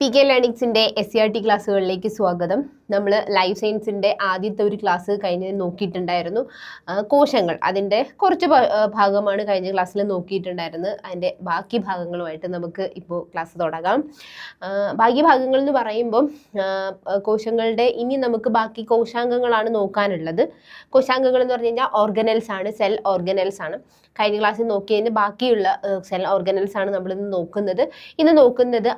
PK ലേണിംഗ്സിന്റെ SCRT ക്ലാസ്സുകളിലേക്ക് സ്വാഗതം. നമ്മൾ life സയൻസിന്റെ ആദ്യത്തെ ഒരു ക്ലാസ് കഴിഞ്ഞ് നോക്കിയിട്ടുണ്ടായിരുന്നു. കോശങ്ങൾ അതിൻ്റെ കുറച്ച് ഭാഗമാണ് കഴിഞ്ഞ ക്ലാസ്സിൽ നോക്കിയിട്ടുണ്ടായിരുന്നത്. അതിൻ്റെ ബാക്കി ഭാഗങ്ങളുമായിട്ട് നമുക്ക് ഇപ്പോൾ ക്ലാസ് തുടങ്ങാം. ബാക്കി ഭാഗങ്ങൾ എന്ന് പറയുമ്പം കോശങ്ങളുടെ ഇനി നമുക്ക് ബാക്കി കോശാംഗങ്ങളാണ് നോക്കാനുള്ളത്. കോശാംഗങ്ങൾ എന്ന് പറഞ്ഞു കഴിഞ്ഞാൽ ഓർഗനൽസ് ആണ്, സെൽ ഓർഗനൽസ് ആണ്. കഴിഞ്ഞ ക്ലാസ്സിൽ നോക്കിയതിന് ബാക്കിയുള്ള സെൽ ഓർഗനൽസ് ആണ് നമ്മളിന്ന് നോക്കുന്നത്. ഇന്ന് നോക്കുന്നത്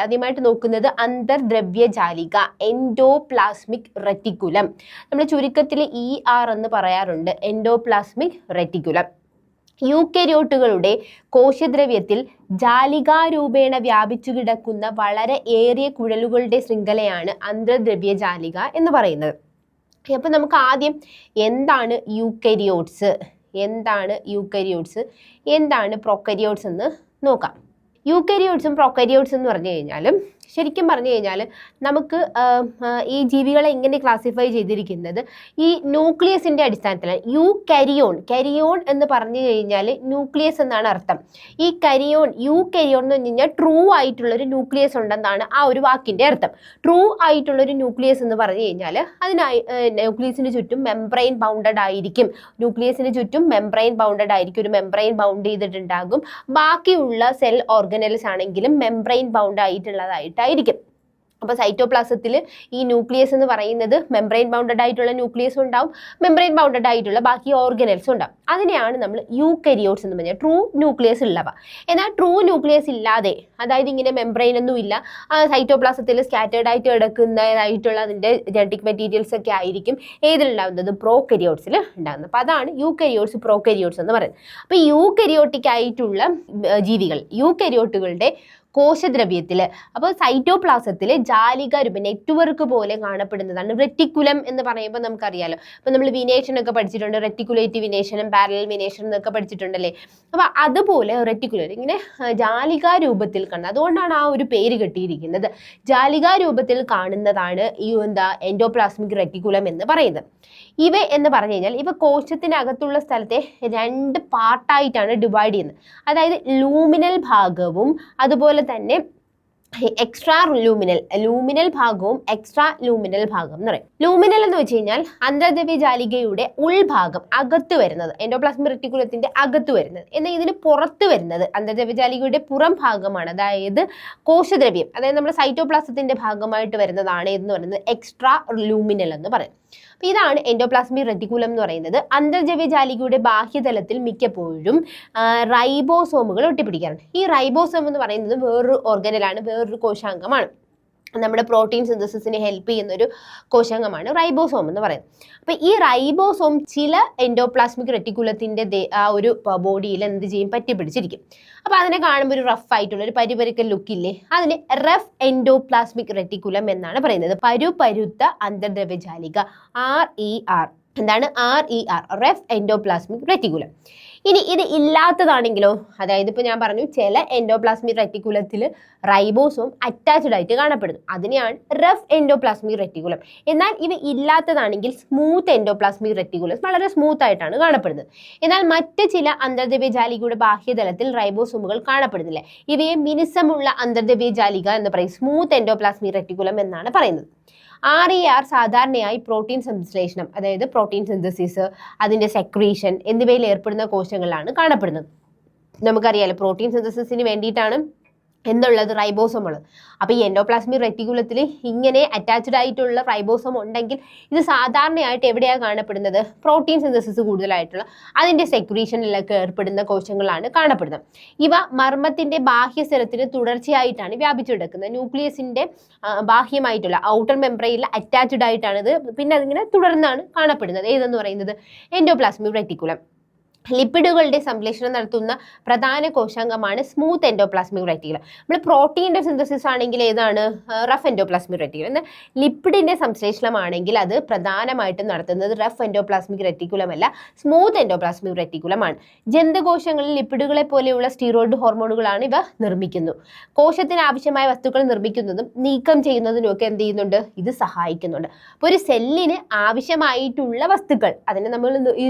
ആദ്യമായിട്ട് നോക്കുന്നത് അന്തർദ്രവ്യ ജാലിക, എൻഡോപ്ലാസ്മിക് റെറ്റിക്കുലം. നമ്മൾ ചുരുക്കത്തിൽ ER എന്ന് പറയാറുണ്ട്, എൻഡോപ്ലാസ്മിക് റെറ്റിക്കുലം. യൂക്കരിയോട്ടുകളുടെ കോശദ്രവ്യത്തിൽ ജാലികാരൂപേണ വ്യാപിച്ചു കിടക്കുന്ന വളരെ ഏറിയ കുഴലുകളുടെ ശൃംഖലയാണ് അന്തർദ്രവ്യ ജാലിക എന്ന് പറയുന്നത്. അപ്പം നമുക്ക് ആദ്യം എന്താണ് യൂക്കരിയോട്സ്, എന്താണ് പ്രൊക്കരിയോട്സ് എന്ന് നോക്കാം. യൂക്കരിയോട്സും പ്രൊക്കരിയോട്സും എന്ന് പറഞ്ഞു കഴിഞ്ഞാൽ ശരിക്കും പറഞ്ഞു കഴിഞ്ഞാൽ നമുക്ക് ഈ ജീവികളെ ഇങ്ങനെ ക്ലാസിഫൈ ചെയ്തിരിക്കുന്നത് ഈ ന്യൂക്ലിയസിൻ്റെ അടിസ്ഥാനത്തിലാണ്. കരിയോൺ എന്ന് പറഞ്ഞു കഴിഞ്ഞാൽ ന്യൂക്ലിയസ് എന്നാണ് അർത്ഥം. ഈ യൂകരിയോൺ എന്ന് പറഞ്ഞു കഴിഞ്ഞാൽ ട്രൂ ആയിട്ടുള്ളൊരു ന്യൂക്ലിയസ് ഉണ്ടെന്നാണ് ആ ഒരു വാക്കിൻ്റെ അർത്ഥം. ട്രൂ ആയിട്ടുള്ളൊരു ന്യൂക്ലിയസ് എന്ന് പറഞ്ഞു കഴിഞ്ഞാൽ ന്യൂക്ലിയസിന് ചുറ്റും മെംബ്രെയിൻ ബൗണ്ടഡ് ആയിരിക്കും. ഒരു മെംബ്രെയിൻ ബൗണ്ട് ചെയ്തിട്ടുണ്ടാകും. ബാക്കിയുള്ള സെൽ ഓർഗനൽസ് ആണെങ്കിലും മെംബ്രെയിൻ ബൗണ്ട് ആയിട്ടുള്ളതായിട്ടായിരിക്കും. അപ്പോൾ സൈറ്റോപ്ലാസത്തിൽ ഈ ന്യൂക്ലിയസ് എന്ന് പറയുന്നത് മെംബ്രെയിൻ ബൗണ്ടഡ് ആയിട്ടുള്ള ന്യൂക്ലിയസ് ഉണ്ടാവും, മെംബ്രെയിൻ ബൗണ്ടഡ് ആയിട്ടുള്ള ബാക്കി ഓർഗനൽസ് ഉണ്ടാവും. അതിനെയാണ് നമ്മൾ യൂക്കരിയോട്സ് എന്ന് പറഞ്ഞാൽ ട്രൂ ന്യൂക്ലിയസ് ഉള്ളവ. എന്നാൽ ട്രൂ ന്യൂക്ലിയസ് ഇല്ലാതെ, അതായത് ഇങ്ങനെ മെംബ്രെയിൻ ഒന്നും ഇല്ല, സൈറ്റോപ്ലാസത്തിൽ സ്കാറ്റേർഡ് ആയിട്ട് കിടക്കുന്നതായിട്ടുള്ള അതിൻ്റെ ജനറ്റിക് മെറ്റീരിയൽസ് ഒക്കെ ആയിരിക്കും ഏതിലുണ്ടാവുന്നത്, പ്രോകരിയോട്സിൽ ഉണ്ടാകുന്നത്. അപ്പോൾ അതാണ് യൂക്കരിയോട്സ്, പ്രോകരിയോട്സ് എന്ന് പറയുന്നത്. അപ്പോൾ യൂക്കരിയോട്ടിക് ആയിട്ടുള്ള ജീവികൾ, യൂക്കരിയോട്ടുകളുടെ കോശദ്രവ്യത്തിൽ, അപ്പോൾ സൈറ്റോപ്ലാസത്തിൽ ജാലിക രൂപം നെറ്റ്വർക്ക് പോലെ കാണപ്പെടുന്നതാണ് റെറ്റിക്കുലം എന്ന് പറയുമ്പോൾ നമുക്കറിയാലോ. അപ്പോൾ നമ്മൾ വിനേഷൻ ഒക്കെ പഠിച്ചിട്ടുണ്ട്, റെറ്റിക്കുലേറ്റീവ് വിനേഷനും പാരലൽ വിനേഷനും എന്നൊക്കെ പഠിച്ചിട്ടുണ്ടല്ലേ. അപ്പോൾ അതുപോലെ റെറ്റിക്കുലം ഇങ്ങനെ ജാലിക രൂപത്തിൽ കാണുന്നത്, അതുകൊണ്ടാണ് ആ ഒരു പേര് കിട്ടിയിരിക്കുന്നത്. ജാലിക രൂപത്തിൽ കാണുന്നതാണ് ഈ എൻഡോപ്ലാസ്മിക് റെറ്റിക്കുലം എന്ന് പറയുന്നത്. ഇവ എന്ന് പറഞ്ഞു കഴിഞ്ഞാൽ ഇവ കോശത്തിനകത്തുള്ള സ്ഥലത്തെ 2 പാർട്ടായിട്ടാണ് ഡിവൈഡ് ചെയ്യുന്നത്. അതായത് ലൂമിനൽ ഭാഗവും അതുപോലെ തന്നെ എക്സ്ട്രാ ലൂമിനൽ ഭാഗവും എക്സ്ട്രാ ലൂമിനൽ ഭാഗം എന്ന് പറയും. ലൂമിനൽ എന്ന് വെച്ച് കഴിഞ്ഞാൽ അന്തർദ്രവ്യ ജാലികയുടെ ഉൾഭാഗം, അകത്ത് വരുന്നത്, എൻഡോപ്ലാസ്മിക് റെറ്റിക്കുലത്തിന്റെ അകത്ത് വരുന്നത്. എന്നാൽ ഇതിന് പുറത്ത് വരുന്നത് അന്തർദ്രവ്യ ജാലികയുടെ പുറം ഭാഗമാണ്. അതായത് കോശദ്രവ്യം, അതായത് നമ്മുടെ സൈറ്റോപ്ലാസത്തിന്റെ ഭാഗമായിട്ട് വരുന്നതാണ് എന്ന് പറയുന്നത് എക്സ്ട്രാ ലൂമിനൽ എന്ന് പറയും. അപ്പോൾ ഇതാണ് എൻഡോപ്ലാസ്മിക് റെറ്റിക്കുലം എന്ന് പറയുന്നത്. അന്തർദ്രവ്യ ജാലികയുടെ ബാഹ്യതലത്തിൽ മിക്കപ്പോഴും റൈബോസോമുകൾ ഒട്ടിപ്പിടിക്കാറുണ്ട്. ഈ റൈബോസോം എന്ന് പറയുന്നത് വേറൊരു ഓർഗനലാണ്, വേറൊരു കോശാംഗമാണ്. നമ്മുടെ പ്രോട്ടീൻ സിന്തസിസിനെ ഹെൽപ്പ് ചെയ്യുന്നൊരു കോശാംഗമാണ് റൈബോസോം എന്ന് പറയുന്നത്. അപ്പോൾ ഈ റൈബോസോം ചില എൻഡോപ്ലാസ്മിക് റെറ്റിക്കുലത്തിൻ്റെ ആ ഒരു ബോഡിയിൽ എന്ത് ചെയ്യും, പറ്റിപ്പിടിച്ചിരിക്കും. അപ്പോൾ അതിനെ കാണുമ്പോൾ ഒരു റഫ് ആയിട്ടുള്ള ഒരു പരുപരുക്കൽ ലുക്കില്ലേ, അതിന് റഫ് എൻഡോപ്ലാസ്മിക് റെറ്റിക്കുലം എന്നാണ് പറയുന്നത്. പരുപരുത്ത അന്തർദ്രവ്യ ജാലിക, RER. എന്താണ് RER? Rough endoplasmic reticulum. ഇനി ഇത് ഇല്ലാത്തതാണെങ്കിലോ, അതായത് ഇപ്പോൾ ഞാൻ പറഞ്ഞു ചില എൻഡോപ്ലാസ്മിക് റെറ്റിക്കുലത്തിൽ റൈബോസോം അറ്റാച്ച്ഡ് ആയിട്ട് കാണപ്പെടുന്നു, അതിനെയാണ് റഫ് എൻഡോപ്ലാസ്മിക് റെറ്റിക്കുലം. എന്നാൽ ഇവ ഇല്ലാത്തതാണെങ്കിൽ സ്മൂത്ത് എൻഡോപ്ലാസ്മിക് റെറ്റിക്കുലം, വളരെ സ്മൂത്ത് ആയിട്ടാണ് കാണപ്പെടുന്നത്. എന്നാൽ മറ്റ് ചില അന്തർദ്രവ്യ ജാലികയുടെ ബാഹ്യതലത്തിൽ റൈബോസോമുകൾ കാണപ്പെടുന്നില്ല. ഇവയെ മിനുസമുള്ള അന്തർദ്രവ്യ ജാലിക എന്ന് പറയും, സ്മൂത്ത് എൻഡോപ്ലാസ്മിക് റെറ്റിക്കുലം എന്നാണ് പറയുന്നത്. RER സാധാരണയായി പ്രോട്ടീൻ സംശ്ലേഷണം, അതായത് പ്രോട്ടീൻ സിന്തസിസ്, അതിൻ്റെ സെക്രീഷൻ എന്നിവയിൽ ഏർപ്പെടുന്ന കോശങ്ങളിലാണ് കാണപ്പെടുന്നത്. നമുക്കറിയാലോ പ്രോട്ടീൻ സിന്തസിസിന് വേണ്ടിയിട്ടാണ് എന്നുള്ളത് റൈബോസോം ഉള്ളത്. അപ്പോൾ ഈ എൻഡോപ്ലാസ്മിക് റെറ്റിക്കുലത്തിൽ ഇങ്ങനെ അറ്റാച്ച്ഡ് ആയിട്ടുള്ള റൈബോസോം ഉണ്ടെങ്കിൽ ഇത് സാധാരണയായിട്ട് എവിടെയാണ് കാണപ്പെടുന്നത്, പ്രോട്ടീൻ സിന്തസിസ് കൂടുതലായിട്ടുള്ള അതിൻ്റെ സെക്രീഷനിലൊക്കെ ഏർപ്പെടുന്ന കോശങ്ങളാണ് കാണപ്പെടുന്നത്. ഇവ മർമ്മത്തിൻ്റെ ബാഹ്യസ്ഥലത്തിന് തുടർച്ചയായിട്ടാണ് വ്യാപിച്ചെടുക്കുന്നത്. ന്യൂക്ലിയസിൻ്റെ ബാഹ്യമായിട്ടുള്ള ഔട്ടർ മെംബ്രെയിനിൽ അറ്റാച്ച്ഡ് ആയിട്ടാണിത്, പിന്നെ അതിങ്ങനെ തുടർന്നാണ് കാണപ്പെടുന്നത്. ഏതെന്ന് പറയുന്നത് എൻഡോപ്ലാസ്മിക് റെറ്റിക്കുലം. ലിപ്പിഡുകളുടെ സംശ്ലേഷണം നടത്തുന്ന പ്രധാന കോശാംഗമാണ് സ്മൂത്ത് എൻഡോപ്ലാസ്മിക് റെറ്റിക്കുലം. നമ്മൾ പ്രോട്ടീൻ്റെ സിന്തസിസ് ആണെങ്കിൽ ഏതാണ്, റഫ് എൻഡോപ്ലാസ്മിക് റെറ്റിക്കുലം. എന്നാൽ ലിപ്പിഡിൻ്റെ സംശ്ലേഷണമാണെങ്കിൽ അത് പ്രധാനമായിട്ടും നടത്തുന്നത് റഫ് എൻഡോപ്ലാസ്മിക് റെറ്റിക്കുലം അല്ല, സ്മൂത്ത് എൻഡോപ്ലാസ്മിക് റെറ്റിക്കുലമാണ്. ജന്തുകോശങ്ങളിൽ ലിപ്പിഡുകളെ പോലെയുള്ള സ്റ്റീറോയിഡ് ഹോർമോണുകളാണ് ഇവ നിർമ്മിക്കുന്നു. കോശത്തിന് ആവശ്യമായ വസ്തുക്കൾ നിർമ്മിക്കുന്നതും നീക്കം ചെയ്യുന്നതിനും ഒക്കെ എന്ത് ചെയ്യുന്നുണ്ട്, ഇത് സഹായിക്കുന്നുണ്ട്. അപ്പോൾ ഒരു സെല്ലിന് ആവശ്യമായിട്ടുള്ള വസ്തുക്കൾ അതിനെ നമ്മൾ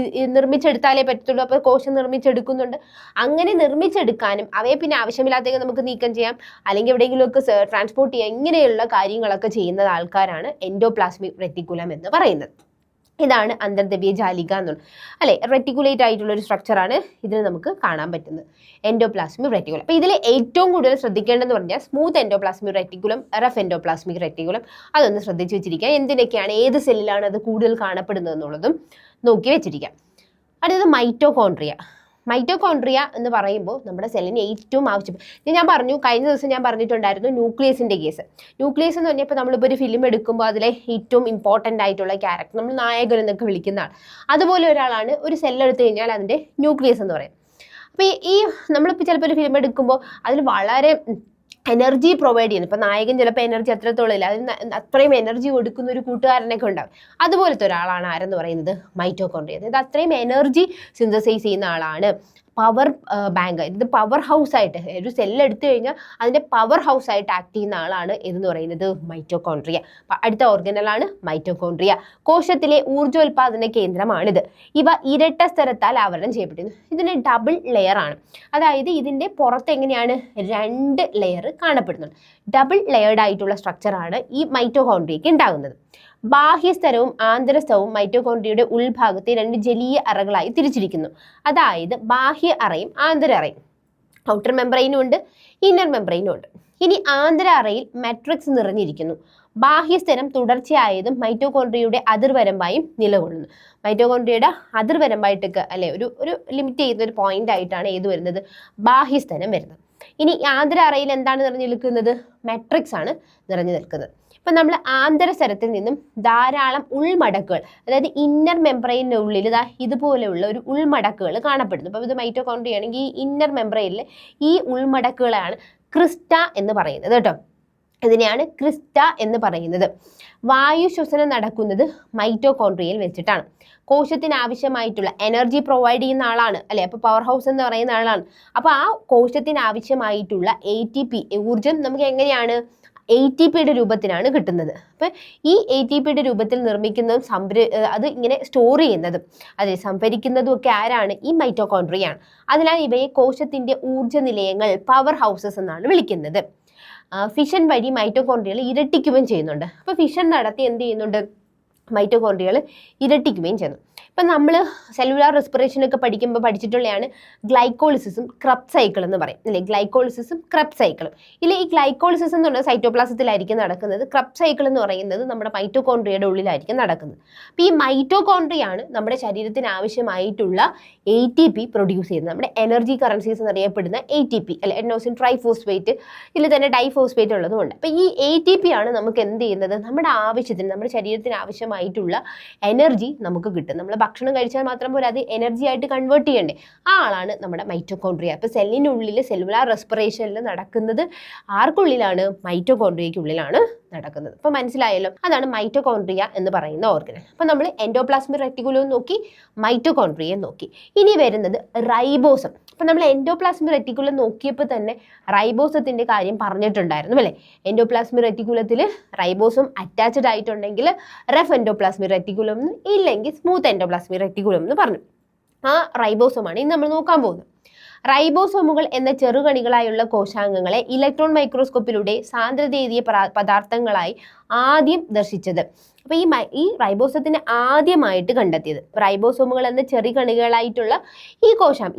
നിർമ്മിച്ചെടുത്താലേ പറ്റത്തുള്ളൂ. അപ്പോൾ കോശം നിർമ്മിച്ചെടുക്കുന്നുണ്ട്. അങ്ങനെ നിർമ്മിച്ചെടുക്കാനും അവയെ പിന്നെ ആവശ്യമില്ലാത്തതൊക്കെ നമുക്ക് നീക്കം ചെയ്യാം, അല്ലെങ്കിൽ എവിടെയെങ്കിലുമൊക്കെ ട്രാൻസ്പോർട്ട് ചെയ്യാം, ഇങ്ങനെയുള്ള കാര്യങ്ങളൊക്കെ ചെയ്യുന്ന ആൾക്കാരാണ് എൻഡോപ്ലാസ്മിക് റെറ്റിക്കുലം എന്ന് പറയുന്നത്. ഇതാണ് അന്തർദ്രവ്യ ജാലിക എന്നുള്ളത്, അല്ലെ, റെറ്റിക്കുലേറ്റ് ആയിട്ടുള്ള ഒരു സ്ട്രക്ചറാണ് ഇതിന് നമുക്ക് കാണാൻ പറ്റുന്നത്, എൻഡോപ്ലാസ്മിക് റെറ്റിക്കുലം. അപ്പോൾ ഇതിൽ ഏറ്റവും കൂടുതൽ ശ്രദ്ധിക്കേണ്ടതെന്ന് പറഞ്ഞാൽ smooth endoplasmic reticulum, rough endoplasmic reticulum. അതൊന്ന് ശ്രദ്ധിച്ച് വെച്ചിരിക്കുക. എന്തിനൊക്കെയാണ്, ഏത് സെല്ലിലാണ് അത് കൂടുതൽ കാണപ്പെടുന്നത് എന്നുള്ളതും നോക്കി വെച്ചിരിക്കാം. അടുത്തത് മൈറ്റോകോൺട്രിയ. മൈറ്റോകോൺട്രിയ എന്ന് പറയുമ്പോൾ നമ്മുടെ സെല്ലിന് ഏറ്റവും ആവശ്യം, ഞാൻ പറഞ്ഞു കഴിഞ്ഞ ദിവസം ഞാൻ പറഞ്ഞിട്ടുണ്ടായിരുന്നു ന്യൂക്ലിയസിൻ്റെ കേസ്. ന്യൂക്ലിയസ് എന്ന് പറഞ്ഞപ്പോൾ നമ്മളിപ്പോൾ ഒരു ഫിലിം എടുക്കുമ്പോൾ അതിലെ ഏറ്റവും ഇമ്പോർട്ടൻ്റ് ആയിട്ടുള്ള ക്യാരക്ടർ നമ്മൾ നായകൻ എന്നൊക്കെ വിളിക്കുന്ന ആൾ, അതുപോലെ ഒരാളാണ് ഒരു സെല്ലെടുത്ത് കഴിഞ്ഞാൽ അതിൻ്റെ ന്യൂക്ലിയസ് എന്ന് പറയും. അപ്പോൾ ഈ നമ്മളിപ്പോൾ ചിലപ്പോൾ ഒരു ഫിലിം എടുക്കുമ്പോൾ അതിൽ വളരെ എനർജി പ്രൊവൈഡ് ചെയ്യുന്നു. ഇപ്പം നായകൻ ചിലപ്പോൾ എനർജി അത്രത്തോളം ഇല്ല, അതിന് അത്രയും എനർജി കൊടുക്കുന്ന ഒരു കൂട്ടുകാരനൊക്കെ ഉണ്ടാവും. അതുപോലത്തെ ഒരാളാണ് ആരെന്ന് പറയുന്നത് മൈറ്റോകോൺട്രിയ. അതായത് അത്രയും എനർജി സിന്തസൈസ് ചെയ്യുന്ന ആളാണ്. പവർ ബാങ്ക്, ഇത് പവർ ഹൗസ് ആയിട്ട് ഒരു സെല്ല് എടുത്തു കഴിഞ്ഞാൽ അതിൻ്റെ പവർ ഹൗസ് ആയിട്ട് ആക്ട് ചെയ്യുന്ന ആളാണ് എന്ന് പറയുന്നത് മൈറ്റോകോൺട്രിയ. അടുത്ത ഓർഗനലാണ് മൈറ്റോകോൺട്രിയ. കോശത്തിലെ ഊർജ്ജോൽപാദന കേന്ദ്രമാണിത്. ഇവ ഇരട്ട സ്ഥലത്താൽ ആവരണം ചെയ്യപ്പെട്ടിരുന്നു. ഇതിന് ഡബിൾ ലെയർ ആണ്, അതായത് ഇതിൻ്റെ പുറത്ത് എങ്ങനെയാണ് 2 ലെയർ കാണപ്പെടുന്നുണ്ട്. ഡബിൾ ലെയർഡ് ആയിട്ടുള്ള സ്ട്രക്ചറാണ് ഈ മൈറ്റോകോൺട്രിയയ്ക്ക് ഉണ്ടാകുന്നത്. ബാഹ്യസ്ഥലവും ആന്തരസ്ഥവും മൈറ്റോകോൺട്രിയയുടെ ഉൾഭാഗത്തെ 2 ജലീയ അറകളായി തിരിച്ചിരിക്കുന്നു. അതായത് ബാഹ്യ അറയും ആന്തര അറയും. ഔട്ടർ മെംബ്രെയിനും ഉണ്ട്, ഇന്നർ മെംബ്രെയിനും ഉണ്ട്. ഇനി ആന്തര അറയിൽ മാട്രിക്സ് നിറഞ്ഞിരിക്കുന്നു. ബാഹ്യസ്ഥലം തുടർച്ചയായതും മൈറ്റോകോൺട്രിയയുടെ അതിർവരമ്പായും നിലകൊള്ളുന്നു. മൈറ്റോകോൺട്രിയയുടെ അതിർവരമ്പായിട്ടൊക്കെ അല്ലെ ഒരു ലിമിറ്റ് ചെയ്യുന്ന ഒരു പോയിന്റ് ആയിട്ടാണ് ഏത് വരുന്നത്, ബാഹ്യസ്ഥലം വരുന്നത്. ഇനി ആന്തര അറയിൽ എന്താണ് നിറഞ്ഞു നിൽക്കുന്നത്, മാട്രിക്സ് ആണ് നിറഞ്ഞു നിൽക്കുന്നത്. ഇപ്പം നമ്മൾ ആന്തരസ്ഥലത്തിൽ നിന്നും ധാരാളം ഉൾമടക്കുകൾ, അതായത് ഇന്നർ മെംബ്രെയിനിൻ്റെ ഉള്ളിൽ ഇതുപോലെയുള്ള ഒരു ഉൾമടക്കുകൾ കാണപ്പെടുന്നു. അപ്പോൾ ഇത് മൈറ്റോകോൺട്രിയ ആണെങ്കിൽ ഈ ഇന്നർ മെംബ്രെയിനിൽ ഈ ഉൾമടക്കുകളാണ് ക്രിസ്റ്റ എന്ന് പറയുന്നത് കേട്ടോ. ഇതിനെയാണ് ക്രിസ്റ്റ എന്ന് പറയുന്നത്. വായു ശ്വസനം നടക്കുന്നത് മൈറ്റോകോൺട്രിയയിൽ വെച്ചിട്ടാണ്. കോശത്തിന് ആവശ്യമായിട്ടുള്ള എനർജി പ്രൊവൈഡ് ചെയ്യുന്ന ആളാണ് അല്ലെ, അപ്പോൾ പവർ ഹൗസ് എന്ന് പറയുന്ന ആളാണ്. അപ്പോൾ ആ കോശത്തിന് ആവശ്യമായിട്ടുള്ള ATP ഊർജം നമുക്ക് എങ്ങനെയാണ് ATPയുടെ രൂപത്തിലാണ് കിട്ടുന്നത്. അപ്പം ഈ ATPയുടെ രൂപത്തിൽ നിർമ്മിക്കുന്നതും അത് ഇങ്ങനെ സ്റ്റോർ ചെയ്യുന്നതും അതെ സംഭരിക്കുന്നതും ഒക്കെ ആരാണ്, ഈ മൈറ്റോകോൺട്രിയയാണ്. അതിനാൽ ഇവയെ കോശത്തിൻ്റെ ഊർജ്ജ നിലയങ്ങൾ, പവർ ഹൗസസ് എന്നാണ് വിളിക്കുന്നത്. ഫിഷൻ വഴി മൈറ്റോകോൺട്രിയകൾ ഇരട്ടിക്കുകയും ചെയ്യുന്നുണ്ട്. അപ്പോൾ ഫിഷൻ നടത്തി എന്ത് ചെയ്യുന്നുണ്ട്, മൈറ്റോകോൺട്രിയകൾ ഇരട്ടിക്കുകയും ചെയ്യുന്നു. ഇപ്പം നമ്മൾ സെല്ലുലാർ റെസ്പിറേഷനൊക്കെ പഠിക്കുമ്പോൾ പഠിച്ചിട്ടുള്ളതാണ് ഗ്ലൈക്കോളിസിസും ക്രബ് സൈക്കിൾ എന്ന് പറയും അല്ലേ, ഗ്ലൈക്കോളിസിസും ക്രബ് സൈക്കിളും. ഇല്ല, ഈ ഗ്ലൈക്കോളിസിസ് എന്ന് പറഞ്ഞാൽ സൈറ്റോപ്ലാസത്തിലായിരിക്കും നടക്കുന്നത്, ക്രബ് സൈക്കിൾ എന്ന് പറയുന്നത് നമ്മുടെ മൈറ്റോകോൺട്രിയയുടെ ഉള്ളിലായിരിക്കും നടക്കുന്നത്. അപ്പോൾ ഈ മൈറ്റോകോൺട്രിയാണ് നമ്മുടെ ശരീരത്തിന് ആവശ്യമായിട്ടുള്ള ATP പ്രൊഡ്യൂസ് ചെയ്യുന്നത്. നമ്മുടെ എനർജി കറൻസീസ് എന്നറിയപ്പെടുന്ന ATP അല്ലെ, എഡ്നോസിൻ ട്രൈഫോസ്ഫേറ്റ്, ഇതിൽ തന്നെ ഡൈഫോസ്ഫേറ്റ് ഉള്ളതുകൊണ്ട്. അപ്പോൾ ഈ ATP ആണ് നമുക്ക് എന്ത് ചെയ്യുന്നത്, നമ്മുടെ ആവശ്യത്തിന്, നമ്മുടെ ശരീരത്തിന് ആവശ്യമായിട്ടുള്ള എനർജി നമുക്ക് കിട്ടും. നമ്മൾ ഭക്ഷണം കഴിച്ചാൽ മാത്രം പോലെ അത് എനർജി ആയിട്ട് കൺവേർട്ട് ചെയ്യണ്ടേ, ആ ആളാണ് നമ്മുടെ മൈറ്റോകോൺട്രിയ. അപ്പോൾ സെല്ലിനുള്ളിൽ സെല്ലുലാർ റെസ്പിറേഷനിൽ നടക്കുന്നത് ആർക്കുള്ളിലാണ്, മൈറ്റോകോൺട്രിയയ്ക്കുള്ളിലാണ് നടക്കുന്നത്. അപ്പോൾ മനസ്സിലായല്ലോ, അതാണ് മൈറ്റോകോൺട്രിയ എന്ന് പറയുന്ന ഓർഗൻ. അപ്പോൾ നമ്മൾ എൻഡോപ്ലാസ്മിക് റെറ്റിക്കുലം നോക്കി, മൈറ്റോകോൺട്രിയയും നോക്കി. ഇനി വരുന്നത് റൈബോസം. അപ്പോൾ നമ്മൾ എൻഡോപ്ലാസ്മിക് റെറ്റിക്കുലം നോക്കിയപ്പോൾ തന്നെ റൈബോസത്തിൻ്റെ കാര്യം പറഞ്ഞിട്ടുണ്ടായിരുന്നു അല്ലേ. എൻഡോപ്ലാസ്മിക് റെറ്റിക്കുലത്തിൽ റൈബോസം അറ്റാച്ച്ഡ് ആയിട്ടുണ്ടെങ്കിൽ റഫ് എൻഡോപ്ലാസ്മിക് റെറ്റിക്കുലം എന്ന്, ഇല്ലെങ്കിൽ സ്മൂത്ത് എൻഡോപ്ലാസ്മിക് റെറ്റിക്കുലം എന്ന് പറഞ്ഞു. ആ റൈബോസമാണ് ഇനി നമ്മൾ നോക്കാൻ പോകുന്നത്. റൈബോസോമുകൾ എന്ന ചെറുകണികളായുള്ള കോശാംഗങ്ങളെ ഇലക്ട്രോൺ മൈക്രോസ്കോപ്പിലൂടെ സാന്ദ്രതയേറിയ പദാർത്ഥങ്ങളായി ആദ്യം ദർശിച്ചത്. അപ്പോൾ ഈ റൈബോസത്തിനെ ആദ്യമായിട്ട് കണ്ടെത്തിയത്, റൈബോസോമുകൾ എന്ന ചെറുകണികളായിട്ടുള്ള ഈ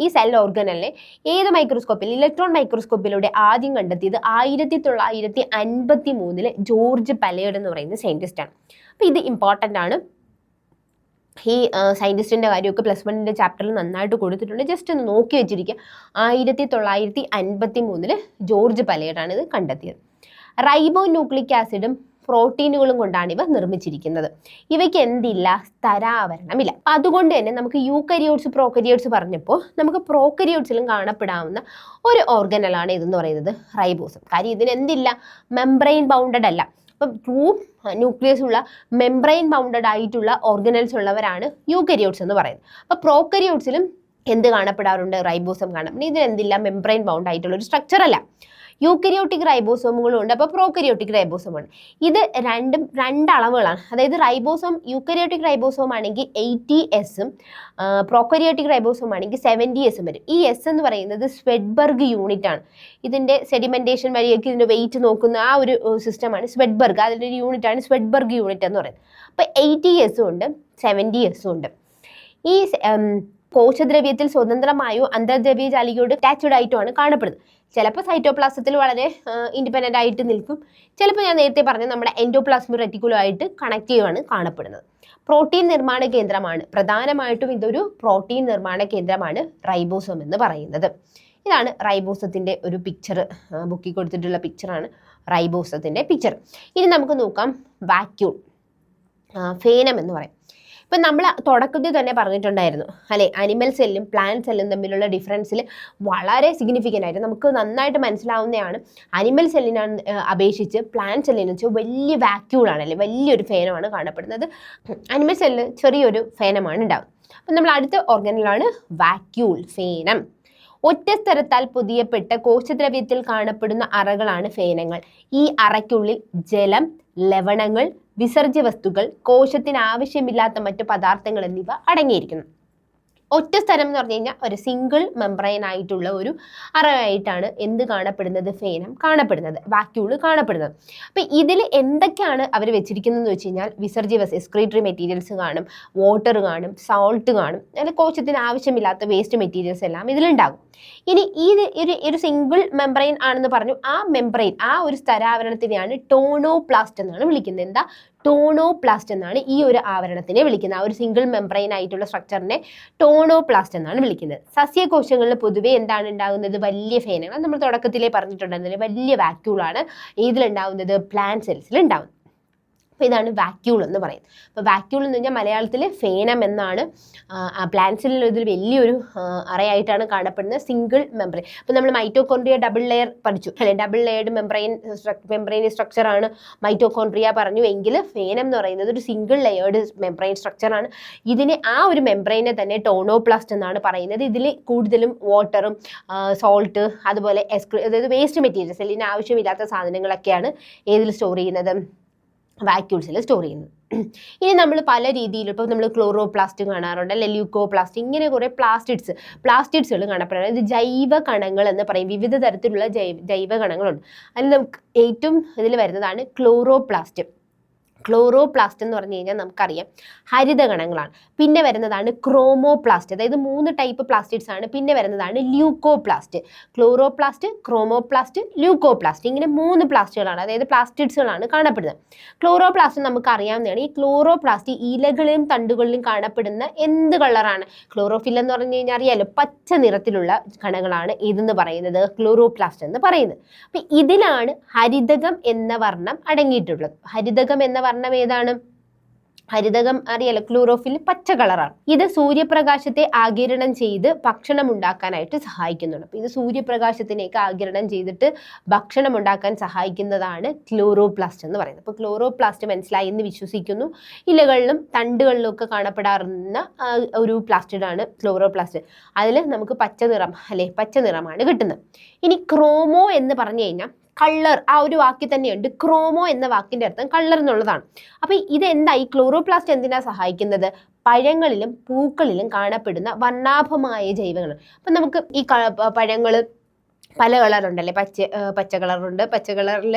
ഈ സെൽ ഓർഗനലിനെ ഏത് മൈക്രോസ്കോപ്പിൽ, ഇലക്ട്രോൺ മൈക്രോസ്കോപ്പിലൂടെ ആദ്യം കണ്ടെത്തിയത് 1953 ജോർജ് പലേർഡ് എന്ന് പറയുന്ന സയൻറ്റിസ്റ്റാണ്. അപ്പോൾ ഇത് ഇമ്പോർട്ടൻ്റ് ആണ്. ഈ സയൻറ്റിസ്റ്റിൻ്റെ കാര്യമൊക്കെ +1 ചാപ്റ്ററിൽ നന്നായിട്ട് കൊടുത്തിട്ടുണ്ട്, ജസ്റ്റ് ഒന്ന് നോക്കി വെച്ചിരിക്കുക. 1953 ജോർജ് പലേർഡാണ് ഇത് കണ്ടെത്തിയത്. റൈബോ ന്യൂക്ലിക് ആസിഡും പ്രോട്ടീനുകളും കൊണ്ടാണ് ഇവ നിർമ്മിച്ചിരിക്കുന്നത്. ഇവയ്ക്ക് എന്തില്ല, സ്ഥരാവരണമില്ല. അപ്പം അതുകൊണ്ട് തന്നെ നമുക്ക് യൂക്കരിയോട്സ് പ്രോകരിയോട്സ് പറഞ്ഞപ്പോൾ നമുക്ക് പ്രോകരിയോട്സിലും കാണപ്പെടാവുന്ന ഒരു ഓർഗനലാണ് ഇതെന്ന് പറയുന്നത് റൈബോസം. കാര്യം ഇതിന് എന്തില്ല, മെംബ്രെയിൻ ബൗണ്ടഡ് അല്ല. അപ്പം ട്രൂ ന്യൂക്ലിയസ് ഉള്ള മെംബ്രെയിൻ ബൗണ്ടഡ് ആയിട്ടുള്ള ഓർഗനൽസ് ഉള്ളവരാണ് യൂക്കരിയോട്സ് എന്ന് പറയുന്നത്. അപ്പോൾ പ്രോകരിയോട്സിലും എന്ത് കാണപ്പെടാറുണ്ട്, റൈബോസം കാണപ്പെടും. ഇതിന് എന്തില്ല, മെംബ്രെയിൻ ബൗണ്ട് ആയിട്ടുള്ള ഒരു സ്ട്രക്ചർ അല്ല. യൂക്കരിയോട്ടിക് റൈബോസോമുകളും ഉണ്ട്, അപ്പോൾ പ്രോകരിയോട്ടിക് റൈബോസോമാണ്. ഇത് രണ്ടും രണ്ടളവുകളാണ്. അതായത് റൈബോസോം യൂക്കരിയോട്ടിക് റൈബോസോം ആണെങ്കിൽ 80S പ്രോകരിയോട്ടിക് റൈബോസോം ആണെങ്കിൽ 70S വരും. ഈ എസ് എന്ന് പറയുന്നത് സ്വെഡ്ബർഗ് യൂണിറ്റ് ആണ്. ഇതിൻ്റെ സെഡിമെന്റേഷൻ വഴിയൊക്കെ ഇതിൻ്റെ വെയിറ്റ് നോക്കുന്ന ആ ഒരു സിസ്റ്റമാണ് സ്വെഡ്ബർഗ്. അതിൻ്റെ ഒരു യൂണിറ്റ് ആണ് സ്വെഡ്ബർഗ് യൂണിറ്റ് എന്ന് പറയുന്നത്. അപ്പോൾ 80S ഉണ്ട്, 70S ഉണ്ട്. ഈ കോശദ്രവ്യത്തിൽ സ്വതന്ത്രമായോ അന്തർദ്രവ്യ ജാലികയോട് അറ്റാച്ച്ഡ് ആയിട്ടുമാണ് കാണപ്പെടുന്നത്. ചിലപ്പോൾ സൈറ്റോപ്ലാസത്തിൽ വളരെ ഇൻഡിപെൻഡൻ്റ് ആയിട്ട് നിൽക്കും, ചിലപ്പോൾ ഞാൻ നേരത്തെ പറഞ്ഞ നമ്മുടെ എൻഡോപ്ലാസ്മിക് റെറ്റിക്കുലം ആയിട്ട് കണക്ട് ചെയ്യുകയാണ് കാണപ്പെടുന്നത്. പ്രോട്ടീൻ നിർമ്മാണ കേന്ദ്രമാണ്, പ്രധാനമായിട്ടും ഇതൊരു പ്രോട്ടീൻ നിർമ്മാണ കേന്ദ്രമാണ് റൈബോസോം എന്ന് പറയുന്നത്. ഇതാണ് റൈബോസത്തിൻ്റെ ഒരു പിക്ചർ, ബുക്കിൽ കൊടുത്തിട്ടുള്ള പിക്ചറാണ് റൈബോസത്തിൻ്റെ പിക്ചർ. ഇനി നമുക്ക് നോക്കാം വാക്യൂൾ, ഫേനം എന്ന് പറയും. ഇപ്പം നമ്മൾ തുടക്കത്തിൽ തന്നെ പറഞ്ഞിട്ടുണ്ടായിരുന്നു അല്ലെ, അനിമൽ സെല്ലും പ്ലാന്റ് സെല്ലും തമ്മിലുള്ള ഡിഫറൻസിൽ വളരെ സിഗ്നിഫിക്കൻ്റ് ആയിട്ട് നമുക്ക് നന്നായിട്ട് മനസ്സിലാവുന്നതാണ്. അനിമൽ സെല്ലിനാണ് അപേക്ഷിച്ച് പ്ലാന്റ് സെല്ലിന് വെച്ചാൽ വലിയ വാക്യൂളാണ് അല്ലെ, വലിയൊരു ഫേനമാണ് കാണപ്പെടുന്നത്. അനിമൽ സെല്ലിന് ചെറിയൊരു ഫേനമാണ് ഉണ്ടാകുന്നത്. അപ്പം നമ്മൾ അടുത്ത ഓർഗനിലാണ് വാക്യൂൾ, ഫേനം. ഒറ്റ സ്ഥലത്താൽ പൊതിയപ്പെട്ട കോശദ്രവ്യത്തിൽ കാണപ്പെടുന്ന അറകളാണ് ഫേനങ്ങൾ. ഈ അറയ്ക്കുള്ളിൽ ജലം, ലവണങ്ങൾ, വിസർജ്യ വസ്തുക്കൾ, കോശത്തിന് ആവശ്യമില്ലാത്ത മറ്റു പദാർത്ഥങ്ങൾ എന്നിവ അടങ്ങിയിരിക്കുന്നു. ഒറ്റ സ്ഥലം എന്ന് പറഞ്ഞു കഴിഞ്ഞാൽ ഒരു സിംഗിൾ മെംബ്രെയിൻ ആയിട്ടുള്ള ഒരു അറയായിട്ടാണ് എന്ത് കാണപ്പെടുന്നത്, ഫേനം കാണപ്പെടുന്നത്, വാക്യൂള് കാണപ്പെടുന്നത്. അപ്പം ഇതിൽ എന്തൊക്കെയാണ് അവർ വെച്ചിരിക്കുന്നതെന്ന് വെച്ച് കഴിഞ്ഞാൽ വിസർജ്യ എക്സ്ക്രീറ്ററി മെറ്റീരിയൽസ് കാണും, വാട്ടർ കാണും, സോൾട്ട് കാണും, അല്ലെങ്കിൽ കോശത്തിന് ആവശ്യമില്ലാത്ത വേസ്റ്റ് മെറ്റീരിയൽസ് എല്ലാം ഇതിലുണ്ടാകും. ഇനി ഒരു സിംഗിൾ മെംബ്രെയിൻ ആണെന്ന് പറഞ്ഞു. ആ മെംബ്രെയിൻ, ആ ഒരു സ്ഥരാവരണത്തിനെയാണ് ടോണോപ്ലാസ്റ്റ് എന്നാണ് വിളിക്കുന്നത്. എന്താ, ടോണോപ്ലാസ്റ്റ് എന്നാണ് ഈ ഒരു ആവരണത്തിനെ വിളിക്കുന്നത്. ആ ഒരു സിംഗിൾ മെംബ്രെയിൻ ആയിട്ടുള്ള സ്ട്രക്ചറിനെ ടോണോപ്ലാസ്റ്റ് എന്നാണ് വിളിക്കുന്നത്. സസ്യകോശങ്ങളിൽ പൊതുവെ എന്താണ് ഉണ്ടാകുന്നത്, വലിയ ഫേനങ്ങൾ. നമ്മൾ തുടക്കത്തിലേ പറഞ്ഞിട്ടുണ്ടായിരുന്നത് വലിയ വാക്യൂളാണ് ഇതിലുണ്ടാവുന്നത്, പ്ലാന്റ് സെൽസിൽ ഉണ്ടാവുന്നത്. അപ്പോൾ ഇതാണ് വാക്യൂൾ എന്ന് പറയുന്നത്. അപ്പോൾ വാക്യൂൾ എന്ന് പറഞ്ഞാൽ മലയാളത്തിൽ ഫേനം എന്നാണ്. പ്ലാന്റ്സിൽ ഇതിൽ വലിയൊരു അറയായിട്ടാണ് കാണപ്പെടുന്നത്, സിംഗിൾ മെംബ്രെയിൻ. അപ്പോൾ നമ്മൾ മൈറ്റോകോൺട്രിയ ഡബിൾ ലെയർ പഠിച്ചു അല്ലെ, ഡബിൾ ലെയർഡ് മെംബ്രെയിൻ സ്ട്രക്ചറാണ് മൈറ്റോകോൺട്രിയ പറഞ്ഞു. എങ്കിൽ ഫേനം എന്ന് പറയുന്നത് ഒരു സിംഗിൾ ലെയേർഡ് മെംബ്രെയിൻ സ്ട്രക്ചറാണ്. ഇതിനെ ആ ഒരു മെംബ്രെയിനെ തന്നെ ടോണോപ്ലാസ്റ്റ് എന്നാണ് പറയുന്നത്. ഇതിൽ കൂടുതലും വാട്ടറും സോൾട്ട് അതുപോലെ അതായത് വേസ്റ്റ് മെറ്റീരിയൽസ്, ഇതിന് ആവശ്യമില്ലാത്ത സാധനങ്ങളൊക്കെയാണ് ഏതിൽ സ്റ്റോർ ചെയ്യുന്നത്, വാക്യൂൾസിൽ സ്റ്റോർ ചെയ്യുന്നത്. ഇനി നമ്മൾ പല രീതിയിൽ ഇപ്പോൾ നമ്മൾ ക്ലോറോപ്ലാസ്റ്റ് കാണാറുണ്ട് അല്ലെ, ല്യൂക്കോപ്ലാസ്റ്റ്, ഇങ്ങനെ കുറേ പ്ലാസ്റ്റിഡ്സുകൾ കാണപ്പെടാറ്. ഇത് ജൈവ കണങ്ങൾ എന്ന് പറയും. വിവിധ തരത്തിലുള്ള ജൈവ കണങ്ങളുണ്ട്. അതിൽ നമുക്ക് ഏറ്റവും ഇതിൽ വരുന്നതാണ് ക്ലോറോപ്ലാസ്റ്റ്. ക്ലോറോപ്ലാസ്റ്റ് എന്ന് പറഞ്ഞു കഴിഞ്ഞാൽ നമുക്കറിയാം ഹരിതകണങ്ങളാണ്. പിന്നെ വരുന്നതാണ് ക്രോമോപ്ലാസ്റ്റ്, അതായത് 3 ടൈപ്പ് പ്ലാസ്റ്റിഡ്സ് ആണ്. പിന്നെ വരുന്നതാണ് ല്യൂക്കോപ്ലാസ്റ്റ്. ക്ലോറോപ്ലാസ്റ്റ്, ക്രോമോപ്ലാസ്റ്റ്, ല്യൂക്കോപ്ലാസ്റ്റ്, ഇങ്ങനെ 3 പ്ലാസ്റ്റുകളാണ്, അതായത് പ്ലാസ്റ്റിഡ്സുകളാണ് കാണപ്പെടുന്നത്. ക്ലോറോപ്ലാസ്റ്റ് നമുക്ക് അറിയാവുന്നതാണ്. ഈ ക്ലോറോപ്ലാസ്റ്റ് ഇലകളിലും തണ്ടുകളിലും കാണപ്പെടുന്ന എന്ത് കളറാണ്, ക്ലോറോഫിൽ എന്ന് പറഞ്ഞു കഴിഞ്ഞാൽ അറിയാലോ, പച്ച നിറത്തിലുള്ള കണങ്ങളാണ് ഇതെന്ന് പറയുന്നത് ക്ലോറോപ്ലാസ്റ്റ് എന്ന് പറയുന്നത്. അപ്പം ഇതിലാണ് ഹരിതകം എന്ന വർണ്ണം അടങ്ങിയിട്ടുള്ളത്. ഹരിതകം എന്ന വർണ്ണം ഏതാണ്, ഹരിതകം അറിയാലോ, ക്ലോറോഫിൽ പച്ച കളറാണ്. ഇത് സൂര്യപ്രകാശത്തെ ആഗിരണം ചെയ്ത് ഭക്ഷണം ഉണ്ടാക്കാനായിട്ട് സഹായിക്കുന്നുണ്ട്. അപ്പോൾ ഇത് സൂര്യപ്രകാശത്തിനേക്ക് ആഗിരണം ചെയ്തിട്ട് ഭക്ഷണം ഉണ്ടാക്കാൻ സഹായിക്കുന്നതാണ് ക്ലോറോപ്ലാസ്റ്റ് എന്ന് പറയുന്നത്. അപ്പോൾ ക്ലോറോപ്ലാസ്റ്റ് മനസ്സിലായി എന്ന് വിശ്വസിക്കുന്നു. ഇലകളിലും തണ്ടുകളിലും ഒക്കെ കാണപ്പെടാറുന്ന ഒരു പ്ലാസ്റ്റിഡാണ് ക്ലോറോപ്ലാസ്റ്റ്. അതിൽ നമുക്ക് പച്ച നിറം അല്ലെ, പച്ച നിറമാണ് കിട്ടുന്നത്. ഇനി ക്രോമോ എന്ന് പറഞ്ഞു കഴിഞ്ഞാൽ കളർ, ആ ഒരു വാക്കിൽ തന്നെയുണ്ട്. ക്രോമോ എന്ന വാക്കിൻ്റെ അർത്ഥം കളർ എന്നുള്ളതാണ്. അപ്പോൾ ഇതെന്താ, ഈ ക്ലോറോപ്ലാസ്റ്റ് എന്തിനാ സഹായിക്കുന്നത്, പഴങ്ങളിലും പൂക്കളിലും കാണപ്പെടുന്ന വർണ്ണാഭമായ ജൈവങ്ങൾ. അപ്പം നമുക്ക് ഈ പഴങ്ങൾ പല കളറുണ്ടല്ലേ, പച്ച കളറുണ്ട്, പച്ച കളറിൽ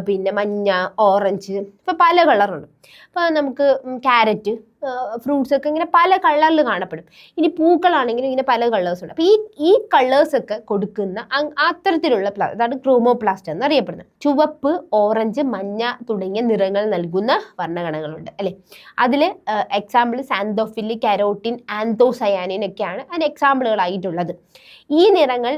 പിന്നെ മഞ്ഞ, ഓറഞ്ച്, ഇപ്പോൾ പല കളറുണ്ട്. അപ്പോൾ നമുക്ക് ക്യാരറ്റ്, ഫ്രൂട്ട്സ് ഒക്കെ ഇങ്ങനെ പല കളറിൽ കാണപ്പെടും. ഇനി പൂക്കളാണെങ്കിലും ഇങ്ങനെ പല കളേഴ്സ് ഉണ്ട്. അപ്പോൾ ഈ കളേഴ്സൊക്കെ കൊടുക്കുന്ന അത്തരത്തിലുള്ള അതാണ് ക്രോമോപ്ലാസ്റ്റ് എന്നറിയപ്പെടുന്നത്. ചുവപ്പ്, ഓറഞ്ച്, മഞ്ഞ തുടങ്ങിയ നിറങ്ങൾ നൽകുന്ന വർണ്ണഗണങ്ങളുണ്ട് അല്ലേ. അതിൽ എക്സാമ്പിൾ സാന്തോഫിൽ, കരോട്ടിൻ, ആന്തോസയാനിൻ ഒക്കെയാണ് അതിന് എക്സാമ്പിളുകളായിട്ടുള്ളത്. ഈ നിറങ്ങൾ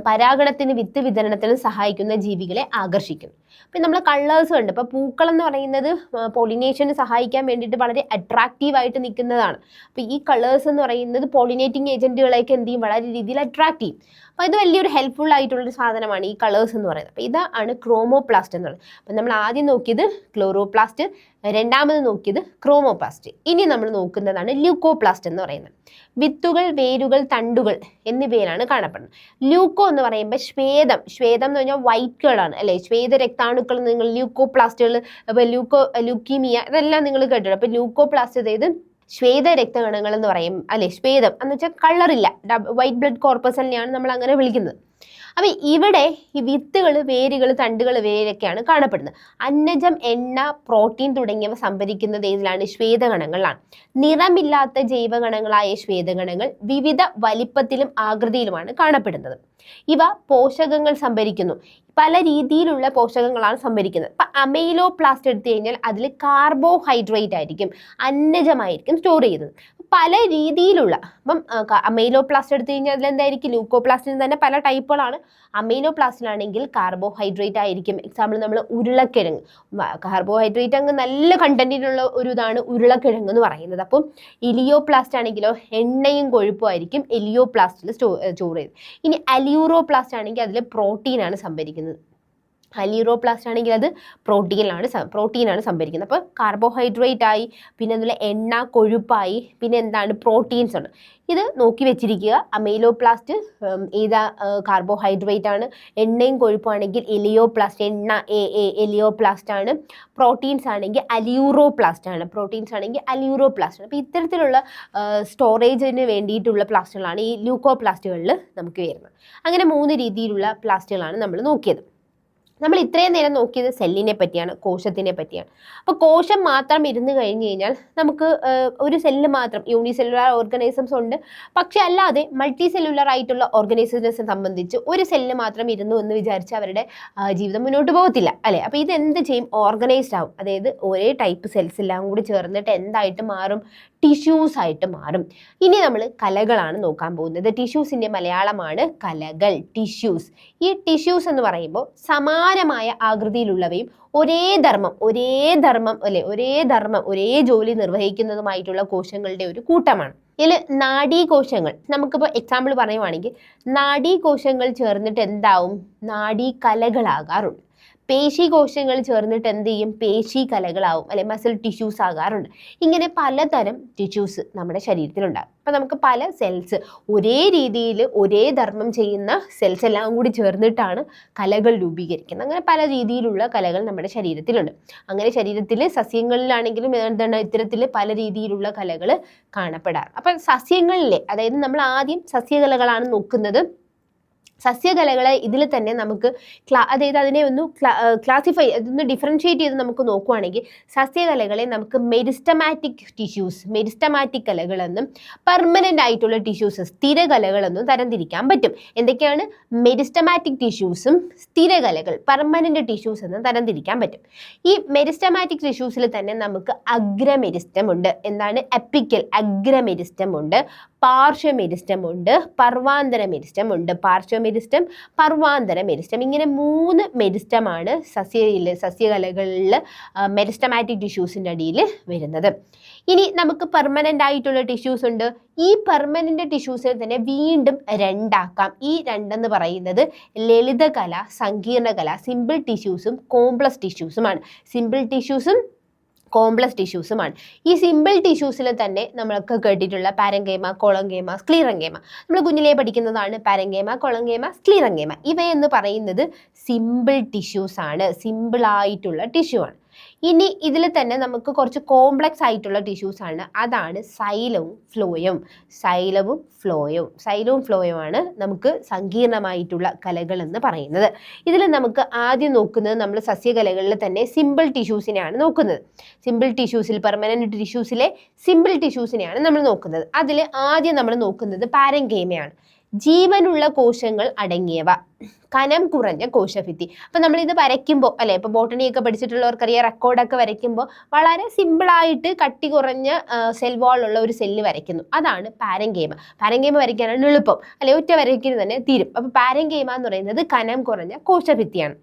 പരാഗണത്തിന്, വിത്ത് വിതരണത്തിന് സഹായിക്കുന്ന ജീവികളെ ആകർഷിക്കുന്നു. ഇപ്പം നമ്മൾ കളേഴ്സ് ഉണ്ട്. ഇപ്പോൾ പൂക്കൾ എന്ന് പറയുന്നത് പോളിനേഷന് സഹായിക്കാൻ വേണ്ടിയിട്ട് വളരെ അട്രാക്റ്റീവായിട്ട് നിൽക്കുന്നതാണ്. അപ്പോൾ ഈ കളേഴ്സ് എന്ന് പറയുന്നത് പോളിനേറ്റിംഗ് ഏജൻറ്റുകളെയൊക്കെ എന്ത് ചെയ്യും, വളരെ രീതിയിൽ അട്രാക്റ്റ് ചെയ്യും. അപ്പോൾ ഇത് വലിയൊരു ഹെൽപ്ഫുൾ ആയിട്ടുള്ളൊരു സാധനമാണ് ഈ കളേഴ്സ് എന്ന് പറയുന്നത്. അപ്പോൾ ഇതാണ് ക്രോമോപ്ലാസ്റ്റ് എന്ന് പറയുന്നത്. അപ്പം നമ്മൾ ആദ്യം നോക്കിയത് ക്ലോറോപ്ലാസ്റ്റ്, രണ്ടാമത് നോക്കിയത് ക്രോമോപ്ലാസ്റ്റ്. ഇനി നമ്മൾ നോക്കുന്നതാണ് ല്യൂക്കോപ്ലാസ്റ്റ് എന്ന് പറയുന്നത്. വിത്തുകൾ, വേരുകൾ, തണ്ടുകൾ എന്നിവയിലാണ് കാണപ്പെടുന്നത്. ല്യൂക്കോ എന്ന് പറയുമ്പോൾ ശ്വേതം എന്ന് പറഞ്ഞാൽ വൈറ്റ് കളറാണ് അല്ലേ. ശ്വേത രക്താണുക്കൾ നിങ്ങൾ ല്യൂക്കോപ്ലാസ്റ്റുകൾ, അപ്പോൾ ല്യൂക്കീമിയ ഇതെല്ലാം നിങ്ങൾ കേട്ടിട്ടുണ്ട്. അപ്പോൾ ല്യൂക്കോപ്ലാസ്റ്റ് അതായത് ശ്വേത രക്തകണങ്ങൾ എന്ന് പറയും അല്ലെ. ശ്വേതം എന്ന് വെച്ചാൽ കളറില്ല, വൈറ്റ് ബ്ലഡ് കോർപ്പസിനെയാണ് നമ്മൾ അങ്ങനെ വിളിക്കുന്നത്. അപ്പം ഇവിടെ ഈ വിത്തുകൾ, വേരുകൾ, തണ്ടുകൾ ഇവയിലൊക്കെയാണ് കാണപ്പെടുന്നത്. അന്നജം, എണ്ണ, പ്രോട്ടീൻ തുടങ്ങിയവ സംഭരിക്കുന്നത് ഏതിലാണ്? ശ്വേതകണങ്ങളിലാണ്. നിറമില്ലാത്ത ജൈവകണങ്ങളായ ശ്വേതകണങ്ങൾ വിവിധ വലിപ്പത്തിലും ആകൃതിയിലുമാണ് കാണപ്പെടുന്നത്. ഇവ പോഷകങ്ങൾ സംഭരിക്കുന്നു. പല രീതിയിലുള്ള പോഷകങ്ങളാണ് സംഭരിക്കുന്നത്. ഇപ്പം അമൈലോപ്ലാസ്റ്റ് എടുത്തു കഴിഞ്ഞാൽ അതിൽ കാർബോഹൈഡ്രേറ്റ് ആയിരിക്കും, അന്നജമായിരിക്കും സ്റ്റോർ ചെയ്യുന്നത്. പല രീതിയിലുള്ള, അപ്പം അമൈലോപ്ലാസ്റ്റ് എടുത്തു കഴിഞ്ഞാൽ അതിലെന്തായിരിക്കും? ല്യൂക്കോപ്ലാസ്റ്റിന് തന്നെ പല ടൈപ്പുകളാണ്. അമൈലോപ്ലാസ്റ്റിലാണെങ്കിൽ കാർബോഹൈഡ്രേറ്റ് ആയിരിക്കും. എക്സാമ്പിൾ നമ്മൾ ഉരുളക്കിഴങ്ങ്, കാർബോഹൈഡ്രേറ്റ് അങ്ങ് നല്ല കണ്ടന്റിനുള്ള ഒരു ഇതാണ് ഉരുളക്കിഴങ്ങ് എന്ന് പറയുന്നത്. അപ്പം എലിയോപ്ലാസ്റ്റ് ആണെങ്കിലോ എണ്ണയും കൊഴുപ്പും ആയിരിക്കും എലിയോപ്ലാസ്റ്റിൽ സ്റ്റോർ ചെയ്ത്. ഇനി അലിയൂറോപ്ലാസ്റ്റ് ആണെങ്കിൽ അതിൽ പ്രോട്ടീനാണ് സംഭരിക്കുന്നത്. അലിയൂറോപ്ലാസ്റ്റ് ആണെങ്കിൽ അത് പ്രോട്ടീനാണ് സംഭരിക്കുന്നത്. അപ്പോൾ കാർബോഹൈഡ്രേറ്റ് ആയി, പിന്നെ അതുപോലെ എണ്ണ, കൊഴുപ്പായി, പിന്നെ എന്താണ്? പ്രോട്ടീൻസ് ഉണ്ട്. ഇത് നോക്കി വെച്ചിരിക്കുക. അമൈലോപ്ലാസ്റ്റ് ഏതാ? കാർബോഹൈഡ്രേറ്റ് ആണ്. എണ്ണയും കൊഴുപ്പാണെങ്കിൽ എലിയോപ്ലാസ്റ്റ്, എലിയോപ്ലാസ്റ്റ് ആണ്. പ്രോട്ടീൻസ് ആണെങ്കിൽ അലിയൂറോപ്ലാസ്റ്റ് ആണ്. അപ്പോൾ ഇത്തരത്തിലുള്ള സ്റ്റോറേജിന് വേണ്ടിയിട്ടുള്ള പ്ലാസ്റ്റുകളാണ് ഈ ല്യൂക്കോപ്ലാസ്റ്റുകളിൽ നമുക്ക് വരുന്നത്. അങ്ങനെ 3 രീതിയിലുള്ള പ്ലാസ്റ്റുകളാണ് നമ്മൾ നോക്കിയത്. നമ്മൾ ഇത്രയും നേരം നോക്കിയത് സെല്ലിനെ പറ്റിയാണ്, കോശത്തിനെ പറ്റിയാണ്. അപ്പോൾ കോശം മാത്രം ഇരുന്ന് കഴിഞ്ഞ് കഴിഞ്ഞാൽ നമുക്ക് ഒരു സെല്ല് മാത്രം, യൂണിസെല്ലുലാർ ഓർഗനൈസംസ് ഉണ്ട്. പക്ഷെ അല്ലാതെ മൾട്ടി സെല്ലുലാർ ആയിട്ടുള്ള ഓർഗനൈസത്തിനെ സംബന്ധിച്ച് ഒരു സെല്ല് മാത്രം ഇരുന്നു എന്ന് വിചാരിച്ച് അവരുടെ ജീവിതം മുന്നോട്ട് പോകത്തില്ല അല്ലേ. അപ്പോൾ ഇത് എന്ത് ചെയ്യും? ഓർഗനൈസ്ഡ് ആവും. അതായത് ഒരേ ടൈപ്പ് സെൽസ് എല്ലാം കൂടി ചേർന്നിട്ട് എന്തായിട്ട് മാറും? ടിഷ്യൂസ് ആയിട്ട് മാറും. ഇനി നമ്മൾ കലകളാണ് നോക്കാൻ പോകുന്നത്. ടിഷ്യൂസിൻ്റെ മലയാളമാണ് കലകൾ, ടിഷ്യൂസ്. ഈ ടിഷ്യൂസ് എന്ന് പറയുമ്പോൾ സമാനമായ ആകൃതിയിലുള്ളവയും ഒരേ ധർമ്മം അല്ലെ, ഒരേ ജോലി നിർവഹിക്കുന്നതുമായിട്ടുള്ള കോശങ്ങളുടെ ഒരു കൂട്ടമാണ്. ഇതിൽ നാഡീകോശങ്ങൾ, നമുക്കിപ്പോൾ എക്സാമ്പിൾ പറയുവാണെങ്കിൽ നാഡീകോശങ്ങൾ ചേർന്നിട്ട് എന്താവും? നാഡീകലകളാകാറുണ്ട്. പേശികോശങ്ങൾ ചേർന്നിട്ട് എന്ത് ചെയ്യും? പേശി കലകളാവും അല്ലെ, മസിൽ ടിഷ്യൂസ് ആകാറുണ്ട്. ഇങ്ങനെ പലതരം ടിഷ്യൂസ് നമ്മുടെ ശരീരത്തിലുണ്ടാകും. അപ്പം നമുക്ക് പല സെൽസ് ഒരേ രീതിയിൽ ഒരേ ധർമ്മം ചെയ്യുന്ന സെൽസ് എല്ലാം കൂടി ചേർന്നിട്ടാണ് കലകൾ രൂപീകരിക്കുന്നത്. അങ്ങനെ പല രീതിയിലുള്ള കലകൾ നമ്മുടെ ശരീരത്തിലുണ്ട്. അങ്ങനെ ശരീരത്തിൽ സസ്യങ്ങളിലാണെങ്കിലും എന്താണ് ഇത്തരത്തിൽ പല രീതിയിലുള്ള കലകൾ കാണപ്പെടാറ്. അപ്പം സസ്യങ്ങളിലെ, അതായത് നമ്മൾ ആദ്യം സസ്യകലകളാണ് നോക്കുന്നത്. സസ്യകലകളെ ഇതിൽ തന്നെ നമുക്ക് അതായത് അതിനെ ഒന്ന് ക്ലാസിഫൈ, അതൊന്ന് ഡിഫറൻഷിയേറ്റ് ചെയ്ത് നമുക്ക് നോക്കുവാണെങ്കിൽ സസ്യകലകളെ നമുക്ക് മെരിസ്റ്റമാറ്റിക് കലകളെന്നും പെർമനൻ്റ് ആയിട്ടുള്ള ടിഷ്യൂസ്, സ്ഥിരകലകളെന്നും തരംതിരിക്കാൻ പറ്റും. എന്തൊക്കെയാണ്? മെരിസ്റ്റമാറ്റിക് ടിഷ്യൂസും സ്ഥിരകലകൾ, പെർമനൻ്റ് ടിഷ്യൂസ് എന്നും തരംതിരിക്കാൻ പറ്റും. ഈ മെരിസ്റ്റമാറ്റിക് ടിഷ്യൂസിൽ തന്നെ നമുക്ക് അഗ്രമെരിസ്റ്റം ഉണ്ട്. എന്താണ്? എപ്പിക്കൽ അഗ്രമെരിസ്റ്റം ഉണ്ട്, പാർശ്വമെരിസ്റ്റം ഉണ്ട്, പർവാന്തര മെരിസ്റ്റം ഉണ്ട്. പാർശ്വമെരിസ്റ്റം, പർവാന്തര മെരിസ്റ്റം, ഇങ്ങനെ 3 മെരിസ്റ്റമാണ് സസ്യകലകളിൽ മെരിസ്റ്റമാറ്റിക് ടിഷ്യൂസിൻ്റെ അടിയിൽ വരുന്നത്. ഇനി നമുക്ക് പെർമനൻ്റ് ആയിട്ടുള്ള ടിഷ്യൂസ് ഉണ്ട്. ഈ പെർമനൻ്റ് ടിഷ്യൂസിനെ തന്നെ വീണ്ടും 2 ആക്കാം. ഈ 2 എന്ന് പറയുന്നത് ലളിതകല, സങ്കീർണകല, സിമ്പിൾ ടിഷ്യൂസും കോംപ്ലക്സ് ടിഷ്യൂസുമാണ്. കോംപ്ലക്സ് ടിഷ്യൂസുമാണ്. ഈ സിമ്പിൾ ടിഷ്യൂസിൽ തന്നെ നമ്മൾക്ക് കേട്ടിട്ടുള്ള പാരങ്കേമ, കൊളങ്കേമ, സ്ക്ലീറങ്കേമ, നമ്മൾ കുഞ്ഞിലേ പഠിക്കുന്നതാണ്. പാരങ്കേമ, കൊളങ്കേമ, സ്ക്ലീറങ്കേമ ഇവയെന്ന് പറയുന്നത് സിമ്പിൾ ടിഷ്യൂസ് ആണ്, സിമ്പിളായിട്ടുള്ള ടിഷ്യൂ ആണ്. ഇനി ഇതിൽ തന്നെ നമുക്ക് കുറച്ച് കോംപ്ലക്സ് ആയിട്ടുള്ള ടിഷ്യൂസ് ആണ്. അതാണ് സൈലവും ഫ്ലോയും ആണ് നമുക്ക് സങ്കീർണമായിട്ടുള്ള കലകൾ എന്ന് പറയുന്നത്. ഇതിൽ നമുക്ക് ആദ്യം നോക്കുന്നത്, നമ്മൾ സസ്യകലകളിൽ തന്നെ സിമ്പിൾ ടിഷ്യൂസിനെയാണ് നോക്കുന്നത്. സിമ്പിൾ ടിഷ്യൂസിൽ, പെർമനന്റ് ടിഷ്യൂസിലെ സിമ്പിൾ ടിഷ്യൂസിനെയാണ് നമ്മൾ നോക്കുന്നത്. അതിൽ ആദ്യം നമ്മൾ നോക്കുന്നത് പാരങ്കേമയാണ്. ജീവനുള്ള കോശങ്ങൾ അടങ്ങിയവ, കനം കുറഞ്ഞ കോശഭിത്തി. അപ്പം നമ്മളിത് വരയ്ക്കുമ്പോൾ അല്ലെ, ഇപ്പോൾ ബോട്ടണിയൊക്കെ പഠിച്ചിട്ടുള്ളവർക്കറിയാം, റെക്കോർഡൊക്കെ വരയ്ക്കുമ്പോൾ വളരെ സിമ്പിളായിട്ട് കട്ടി കുറഞ്ഞ സെൽ വാളുള്ള ഒരു സെല്ല് വരയ്ക്കുന്നു. അതാണ് പാരങ്കേമ. പാരങ്കേമ വരയ്ക്കാനാണ് എളുപ്പം അല്ലെ, ഒറ്റ വരയ്ക്കുന്നത് തന്നെ തീരും. അപ്പോൾ പാരങ്കേമ എന്ന് പറയുന്നത് കനം കുറഞ്ഞ കോശഭിത്തിയാണ്.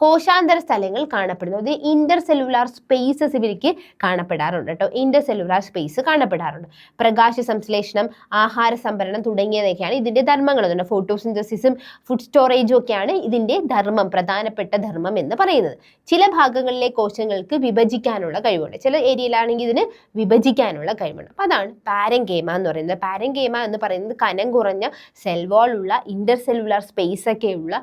കോശാന്തര സ്ഥലങ്ങൾ കാണപ്പെടുന്നു. അത് ഇന്റർ സെല്ലുലാർ സ്പേസസ് ഇവർക്ക് കാണപ്പെടാറുണ്ട് കേട്ടോ. ഇന്റർ സെല്ലുലാർ സ്പേസ് കാണപ്പെടാറുണ്ട്. പ്രകാശ സംശ്ലേഷണം, ആഹാര സംഭരണം തുടങ്ങിയതൊക്കെയാണ് ഇതിന്റെ ധർമ്മങ്ങൾ. ഫോട്ടോസിന്തസിസും ഫുഡ് സ്റ്റോറേജും ഒക്കെയാണ് ഇതിന്റെ ധർമ്മം, പ്രധാനപ്പെട്ട ധർമ്മം എന്ന് പറയുന്നത്. ചില ഭാഗങ്ങളിലെ കോശങ്ങൾക്ക് വിഭജിക്കാനുള്ള കഴിവുണ്ട്. ചില ഏരിയയിലാണെങ്കിൽ ഇതിന് വിഭജിക്കാനുള്ള കഴിവുണ്ട്. അപ്പൊ അതാണ് പാരങ്കേമ എന്ന് പറയുന്നത്. പാരങ്കേമ എന്ന് പറയുന്നത് കനം കുറഞ്ഞ സെൽ വാൾ ഉള്ള ഇന്റർ സെല്ലുലാർ സ്പേസ് ഒക്കെയുള്ള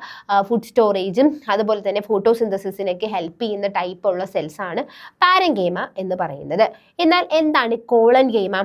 ഫുഡ് സ്റ്റോറേജും അതുപോലെ തന്നെ ഫോട്ടോസിന്തസിസിനൊക്കെ ഹെൽപ്പ് ചെയ്യുന്ന ടൈപ്പ് ഉള്ള സെൽസ് ആണ് പാരങ്കേമ എന്ന് പറയുന്നത്. എന്നാൽ എന്താണ് കോളൻകേമ?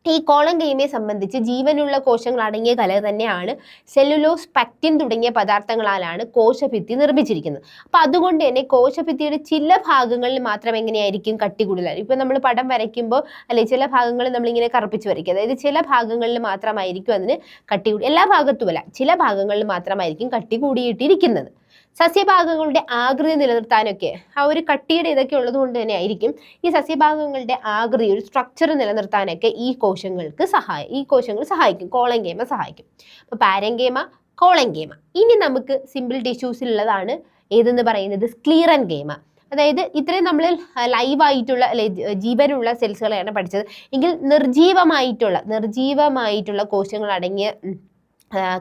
ഈ കോളൻകേമയെ സംബന്ധിച്ച് ജീവനുള്ള കോശങ്ങൾ അടങ്ങിയ കല തന്നെയാണ് സെല്ലുലോസ്, പക്റ്റിൻ തുടങ്ങിയ പദാർത്ഥങ്ങളാലാണ് കോശഭിത്തി നിർമ്മിച്ചിരിക്കുന്നത്. അപ്പൊ അതുകൊണ്ട് തന്നെ കോശഭിത്തിയുടെ ചില ഭാഗങ്ങളിൽ മാത്രം എങ്ങനെയായിരിക്കും കട്ടി കൂടുതലായിരിക്കും. ഇപ്പൊ നമ്മൾ പടം വരയ്ക്കുമ്പോൾ അല്ലെ ചില ഭാഗങ്ങളിൽ നമ്മളിങ്ങനെ കറുപ്പിച്ച് വരയ്ക്കുക, അതായത് ചില ഭാഗങ്ങളിൽ മാത്രമായിരിക്കും അതിന് കട്ടി കൂടി, എല്ലാ ഭാഗത്തുമല്ല ചില ഭാഗങ്ങളിൽ മാത്രമായിരിക്കും കട്ടി കൂടിയിട്ടിരിക്കുന്നത്. സസ്യഭാഗങ്ങളുടെ ആകൃതി നിലനിർത്താനൊക്കെ ആ ഒരു കട്ടിയുടെ ഇതൊക്കെ ഉള്ളത് കൊണ്ട് തന്നെ ആയിരിക്കും ഈ സസ്യഭാഗങ്ങളുടെ ആകൃതി, ഒരു സ്ട്രക്ചർ നിലനിർത്താനൊക്കെ ഈ കോശങ്ങൾ സഹായിക്കും. കോളൻകേമ സഹായിക്കും. അപ്പൊ പാരങ്കേമ, കോളൻകേമ. ഇനി നമുക്ക് സിമ്പിൾ ടിഷ്യൂസിലുള്ളതാണ് ഏതെന്ന് പറയുന്നത് സ്ക്ലീറൻകേമ. അതായത് ഇത്രയും നമ്മൾ ലൈവായിട്ടുള്ള അല്ലെ ജീവനുള്ള സെൽസുകളെയാണ് പഠിച്ചത്. എങ്കിൽ നിർജീവമായിട്ടുള്ള കോശങ്ങൾ അടങ്ങിയ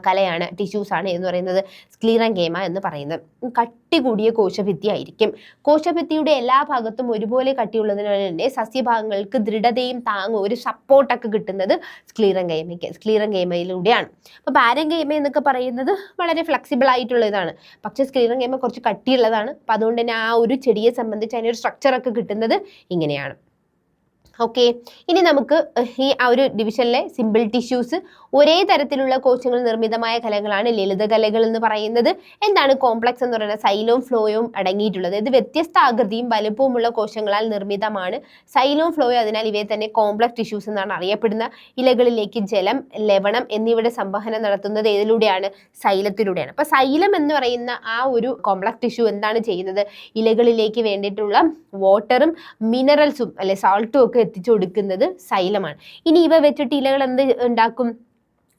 കലയാണ്, ടിഷ്യൂസ് ആണ് എന്ന് പറയുന്നത് സ്ക്ലീറൻകേമ എന്ന് പറയുന്നത്. കട്ടി കൂടിയ കോശഭിത്തി ആയിരിക്കും. കോശഭിത്തിയുടെ എല്ലാ ഭാഗത്തും ഒരുപോലെ കട്ടിയുള്ളതിനാൽ തന്നെ സസ്യഭാഗങ്ങൾക്ക് ദൃഢതയും താങ്ങും ഒരു സപ്പോർട്ടൊക്കെ കിട്ടുന്നത് സ്ക്ലീറൻകേമയിലൂടെയാണ്. അപ്പൊ പാരങ്കേമ എന്നൊക്കെ പറയുന്നത് വളരെ ഫ്ലെക്സിബിൾ ആയിട്ടുള്ള ഇതാണ്. പക്ഷെ സ്ക്ലീറൻകേമ കുറച്ച് കട്ടിയുള്ളതാണ്. അപ്പൊ അതുകൊണ്ട് തന്നെ ആ ഒരു ചെടിയെ സംബന്ധിച്ച് അതിനൊരു സ്ട്രക്ചറൊക്കെ കിട്ടുന്നത് ഇങ്ങനെയാണ്. ഓക്കെ, ഇനി നമുക്ക് ഈ ആ ഒരു ഡിവിഷനിലെ സിമ്പിൾ ടിഷ്യൂസ്, ഒരേ തരത്തിലുള്ള കോശങ്ങൾ നിർമ്മിതമായ കലകളാണ് ലളിത കലകൾ എന്ന് പറയുന്നത്. എന്താണ് കോംപ്ലക്സ് എന്ന് പറയുന്നത്? സൈലോം ഫ്ലോയും അടങ്ങിയിട്ടുള്ളത്. ഇത് വ്യത്യസ്ത ആകൃതിയും വലുപ്പവുമുള്ള കോശങ്ങളാൽ നിർമ്മിതമാണ്. സൈലോം ഫ്ലോയും, അതിനാൽ ഇവയെ തന്നെ കോംപ്ലക്സ് ടിഷ്യൂസ് എന്നാണ് അറിയപ്പെടുന്നത്. ഇലകളിലേക്ക് ജലം, ലവണം എന്നിവയുടെ സംവഹനം നടത്തുന്നത് ഏതിലൂടെയാണ്? സൈലത്തിലൂടെയാണ്. അപ്പൊ സൈലം എന്ന് പറയുന്ന ആ ഒരു കോംപ്ലക്സ് ടിഷ്യൂ എന്താണ് ചെയ്യുന്നത്? ഇലകളിലേക്ക് വേണ്ടിയിട്ടുള്ള വാട്ടറും മിനറൽസും അല്ലെ സാൾട്ടും ഒക്കെ എത്തിച്ചു കൊടുക്കുന്നത് സൈലമാണ്. ഇനി ഇവ വെച്ചിട്ട് ഇലകൾ എന്ത് ഉണ്ടാക്കും?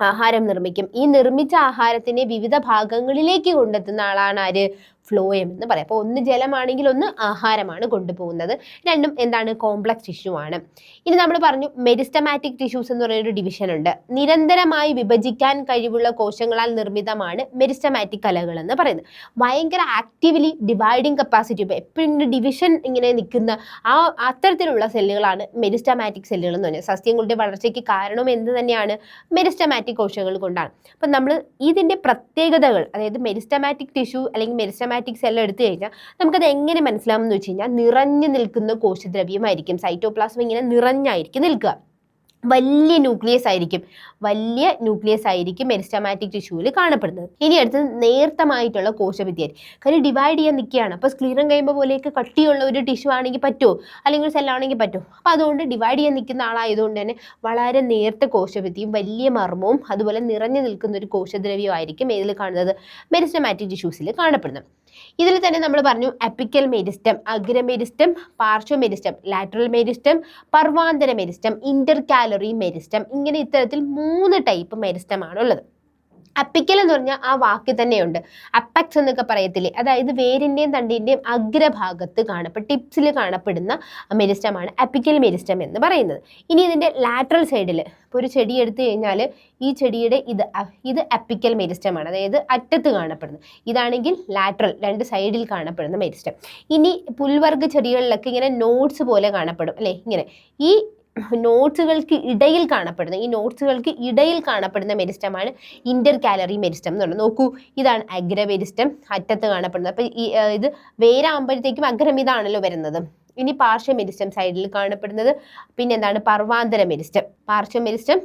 ആഹാരം നിർമ്മിക്കും. ഈ നിർമ്മിച്ച ആഹാരത്തിനെ വിവിധ ഭാഗങ്ങളിലേക്ക് കൊണ്ടെത്തുന്ന ആളാണ് ആര്? ഫ്ലോയം എന്ന് പറയാം. അപ്പോൾ ഒന്ന് ജലമാണെങ്കിൽ ഒന്ന് ആഹാരമാണ് കൊണ്ടുപോകുന്നത്. രണ്ടും എന്താണ്? കോംപ്ലക്സ് ടിഷ്യൂ ആണ്. ഇനി നമ്മൾ പറഞ്ഞു മെരിസ്റ്റമാറ്റിക് ടിഷ്യൂസ് എന്ന് പറയുന്നൊരു ഡിവിഷൻ ഉണ്ട്. നിരന്തരമായി വിഭജിക്കാൻ കഴിവുള്ള കോശങ്ങളാൽ നിർമ്മിതമാണ് മെരിസ്റ്റമാറ്റിക് കലകൾ എന്ന് പറയുന്നത്. ഭയങ്കര ആക്റ്റീവ്ലി ഡിവൈഡിങ് കപ്പാസിറ്റി, എപ്പോഴും ഡിവിഷൻ ഇങ്ങനെ നിൽക്കുന്ന അത്തരത്തിലുള്ള സെല്ലുകളാണ് മെരിസ്റ്റമാറ്റിക് സെല്ലുകൾ എന്ന് പറഞ്ഞാൽ. സസ്യങ്ങളുടെ വളർച്ചയ്ക്ക് കാരണം എന്ത് തന്നെയാണ്? മെരിസ്റ്റമാറ്റിക് കോശങ്ങൾ കൊണ്ടാണ്. അപ്പം നമ്മൾ ഇതിൻ്റെ പ്രത്യേകതകൾ, അതായത് മെരിസ്റ്റമാറ്റിക് ടിഷ്യൂ അല്ലെങ്കിൽ മെരിസ്റ്റമാറ്റിക് സെൽ എടുത്തു കഴിഞ്ഞാൽ നമുക്കത് എങ്ങനെ മനസ്സിലാവും എന്ന് വെച്ച് കഴിഞ്ഞാൽ, നിറഞ്ഞു നിൽക്കുന്ന കോശദ്രവ്യമായിരിക്കും. സൈറ്റോപ്ലാസം ഇങ്ങനെ നിറഞ്ഞായിരിക്കും നിൽക്കുക. വലിയ ന്യൂക്ലിയസ് ആയിരിക്കും മെരിസ്റ്റമാറ്റിക് ടിഷ്യൂവിൽ കാണപ്പെടുന്നത്. ഇനി അടുത്തത് നേർത്തമായിട്ടുള്ള കോശഭിത്തി ആയിരിക്കും. കാര്യം ഡിവൈഡ് ചെയ്യാൻ നിൽക്കുകയാണ്. അപ്പോൾ സ്ക്ലീറൻകേമ പോലെയൊക്കെ കട്ടിയുള്ള ഒരു ടിഷ്യൂ ആണെങ്കിൽ പറ്റുമോ, അല്ലെങ്കിൽ സെല്ലാണെങ്കിൽ പറ്റുമോ? അപ്പോൾ അതുകൊണ്ട് ഡിവൈഡ് ചെയ്യാൻ നിൽക്കുന്ന ആളായതുകൊണ്ട് തന്നെ വളരെ നേർത്ത കോശഭിത്തിയും വലിയ മർമ്മവും അതുപോലെ നിറഞ്ഞു നിൽക്കുന്ന ഒരു കോശദ്രവ്യമായിരിക്കും ഏതിൽ കാണുന്നത്? മെരിസ്റ്റമാറ്റിക് ടിഷ്യൂസിൽ കാണപ്പെടുന്നത്. ഇതിൽ തന്നെ നമ്മൾ പറഞ്ഞു അപ്പിക്കൽ മെരിസ്റ്റം, അഗ്രമെരിസ്റ്റം, പാർശ്വമെരിസ്റ്റം, ലാറ്ററൽ മെരിസ്റ്റം, പർവാന്തര മെരിസ്റ്റം, ഇന്റർകാലറി മെരിസ്റ്റം. ഇങ്ങനെ ഇത്തരത്തിൽ 3 ടൈപ്പ് മെരിസ്റ്റമാണ് ഉള്ളത്. അപ്പിക്കൽ എന്ന് പറഞ്ഞാൽ ആ വാക്ക് തന്നെയുണ്ട്, അപ്പക്സ് എന്നൊക്കെ പറയത്തില്ലേ, അതായത് വേരിൻ്റെയും തണ്ടിൻ്റെയും അഗ്രഭാഗത്ത് ടിപ്സിൽ കാണപ്പെടുന്ന മെരിസ്റ്റമാണ് അപ്പിക്കൽ മെരിസ്റ്റം എന്ന് പറയുന്നത്. ഇനി ഇതിൻ്റെ ലാറ്ററൽ സൈഡിൽ ഇപ്പോൾ ഒരു ചെടി എടുത്തു കഴിഞ്ഞാൽ ഈ ചെടിയുടെ ഇത് അപ്പിക്കൽ മെരിസ്റ്റമാണ്, അതായത് അറ്റത്ത് കാണപ്പെടുന്നത്. ഇതാണെങ്കിൽ ലാറ്ററൽ, 2 സൈഡിൽ കാണപ്പെടുന്ന മെരിസ്റ്റം. ഇനി പുൽവർഗ്ഗ ചെടികളിലൊക്കെ ഇങ്ങനെ നോട്ട്സ് പോലെ കാണപ്പെടും അല്ലേ, ഇങ്ങനെ ഈ നോട്ട്സുകൾക്ക് ഇടയിൽ കാണപ്പെടുന്ന മെരിസ്റ്റമാണ് ഇന്റർകാലറി മെരിസ്റ്റം എന്ന് പറയുന്നത്. നോക്കൂ, ഇതാണ് അഗ്രമെരിസ്റ്റം, അറ്റത്ത് കാണപ്പെടുന്നത്. അപ്പം ഇത് വേരാകുമ്പോഴത്തേക്കും അഗ്രം ഇതാണല്ലോ വരുന്നത്. ഇനി പാർശ്വമെരിസ്റ്റം സൈഡിൽ കാണപ്പെടുന്നത്. പിന്നെ എന്താണ്? പർവാന്തര മെരിസ്റ്റം, പാർശ്വമെരിസ്റ്റം,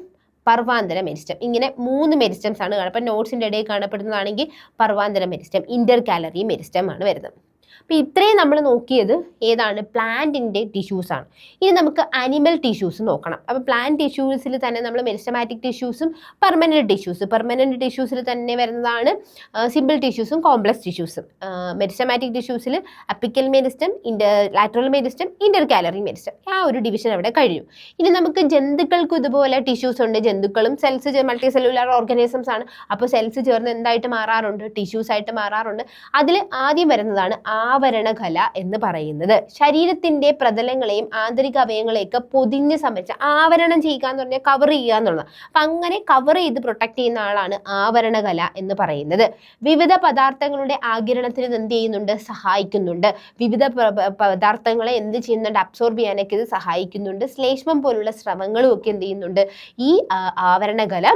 പർവാന്തര മെരിസ്റ്റം. ഇങ്ങനെ 3 മെരിസ്റ്റംസ് ആണ് കാണുന്നത്. അപ്പം നോട്ട്സിൻ്റെ ഇടയിൽ കാണപ്പെടുന്നതാണെങ്കിൽ പർവാന്തര മെരിസ്റ്റം, ഇന്റർകാലറി മെരിസ്റ്റം ആണ് വരുന്നത്. അപ്പോൾ ഇത്രയും നമ്മൾ നോക്കിയത് ഏതാണ്? പ്ലാന്റിൻ്റെ ടിഷ്യൂസാണ്. ഇനി നമുക്ക് അനിമൽ ടിഷ്യൂസ് നോക്കണം. അപ്പോൾ പ്ലാന്റ് ടിഷ്യൂസിൽ തന്നെ നമ്മൾ മെരിസ്റ്റമാറ്റിക് ടിഷ്യൂസും പെർമനൻറ്റ് ടിഷ്യൂസിൽ തന്നെ വരുന്നതാണ് സിമ്പിൾ ടിഷ്യൂസും കോംപ്ലക്സ് ടിഷ്യൂസും. മെരിസ്റ്റമാറ്റിക് ടിഷ്യൂസിൽ apical meristem, lateral meristem, intercalary meristem, ആ ഒരു ഡിവിഷൻ അവിടെ കഴിഞ്ഞു. ഇനി നമുക്ക് ജന്തുക്കൾക്കും ഇതുപോലെ ടിഷ്യൂസ് ഉണ്ട്. ജന്തുക്കളും സെൽസ് മൾട്ടി സെല്ലുലാർ ഓർഗാനിസംസ് ആണ്. അപ്പോൾ സെൽസ് ചേർന്ന് എന്തായിട്ട് മാറാറുണ്ട്? ടിഷ്യൂസ് ആയിട്ട് മാറാറുണ്ട്. അതിൽ ആദ്യം വരുന്നതാണ് ആവരണകല എന്ന് പറയുന്നത്. ശരീരത്തിന്റെ പ്രതലങ്ങളെയും ആന്തരിക അവയവങ്ങളെയൊക്കെ പൊതിഞ്ഞ് സംരക്ഷിച്ച, ആവരണം ചെയ്യുക എന്ന് പറഞ്ഞാൽ കവർ ചെയ്യുക എന്നുള്ളത്. അപ്പം അങ്ങനെ കവർ ചെയ്ത് പ്രൊട്ടക്ട് ചെയ്യുന്ന ആളാണ് ആവരണകല എന്ന് പറയുന്നത്. വിവിധ പദാർത്ഥങ്ങളുടെ ആഗിരണത്തിന് ഇത് എന്ത് ചെയ്യുന്നുണ്ട്? സഹായിക്കുന്നുണ്ട്. വിവിധ പദാർത്ഥങ്ങളെ എന്ത് ചെയ്യുന്നുണ്ട്? അബ്സോർബ് ചെയ്യാനൊക്കെ ഇത് സഹായിക്കുന്നുണ്ട്. ശ്ലേഷ്മം പോലുള്ള സ്രവങ്ങളും ഒക്കെ എന്ത് ചെയ്യുന്നുണ്ട്? ഈ ആവരണകല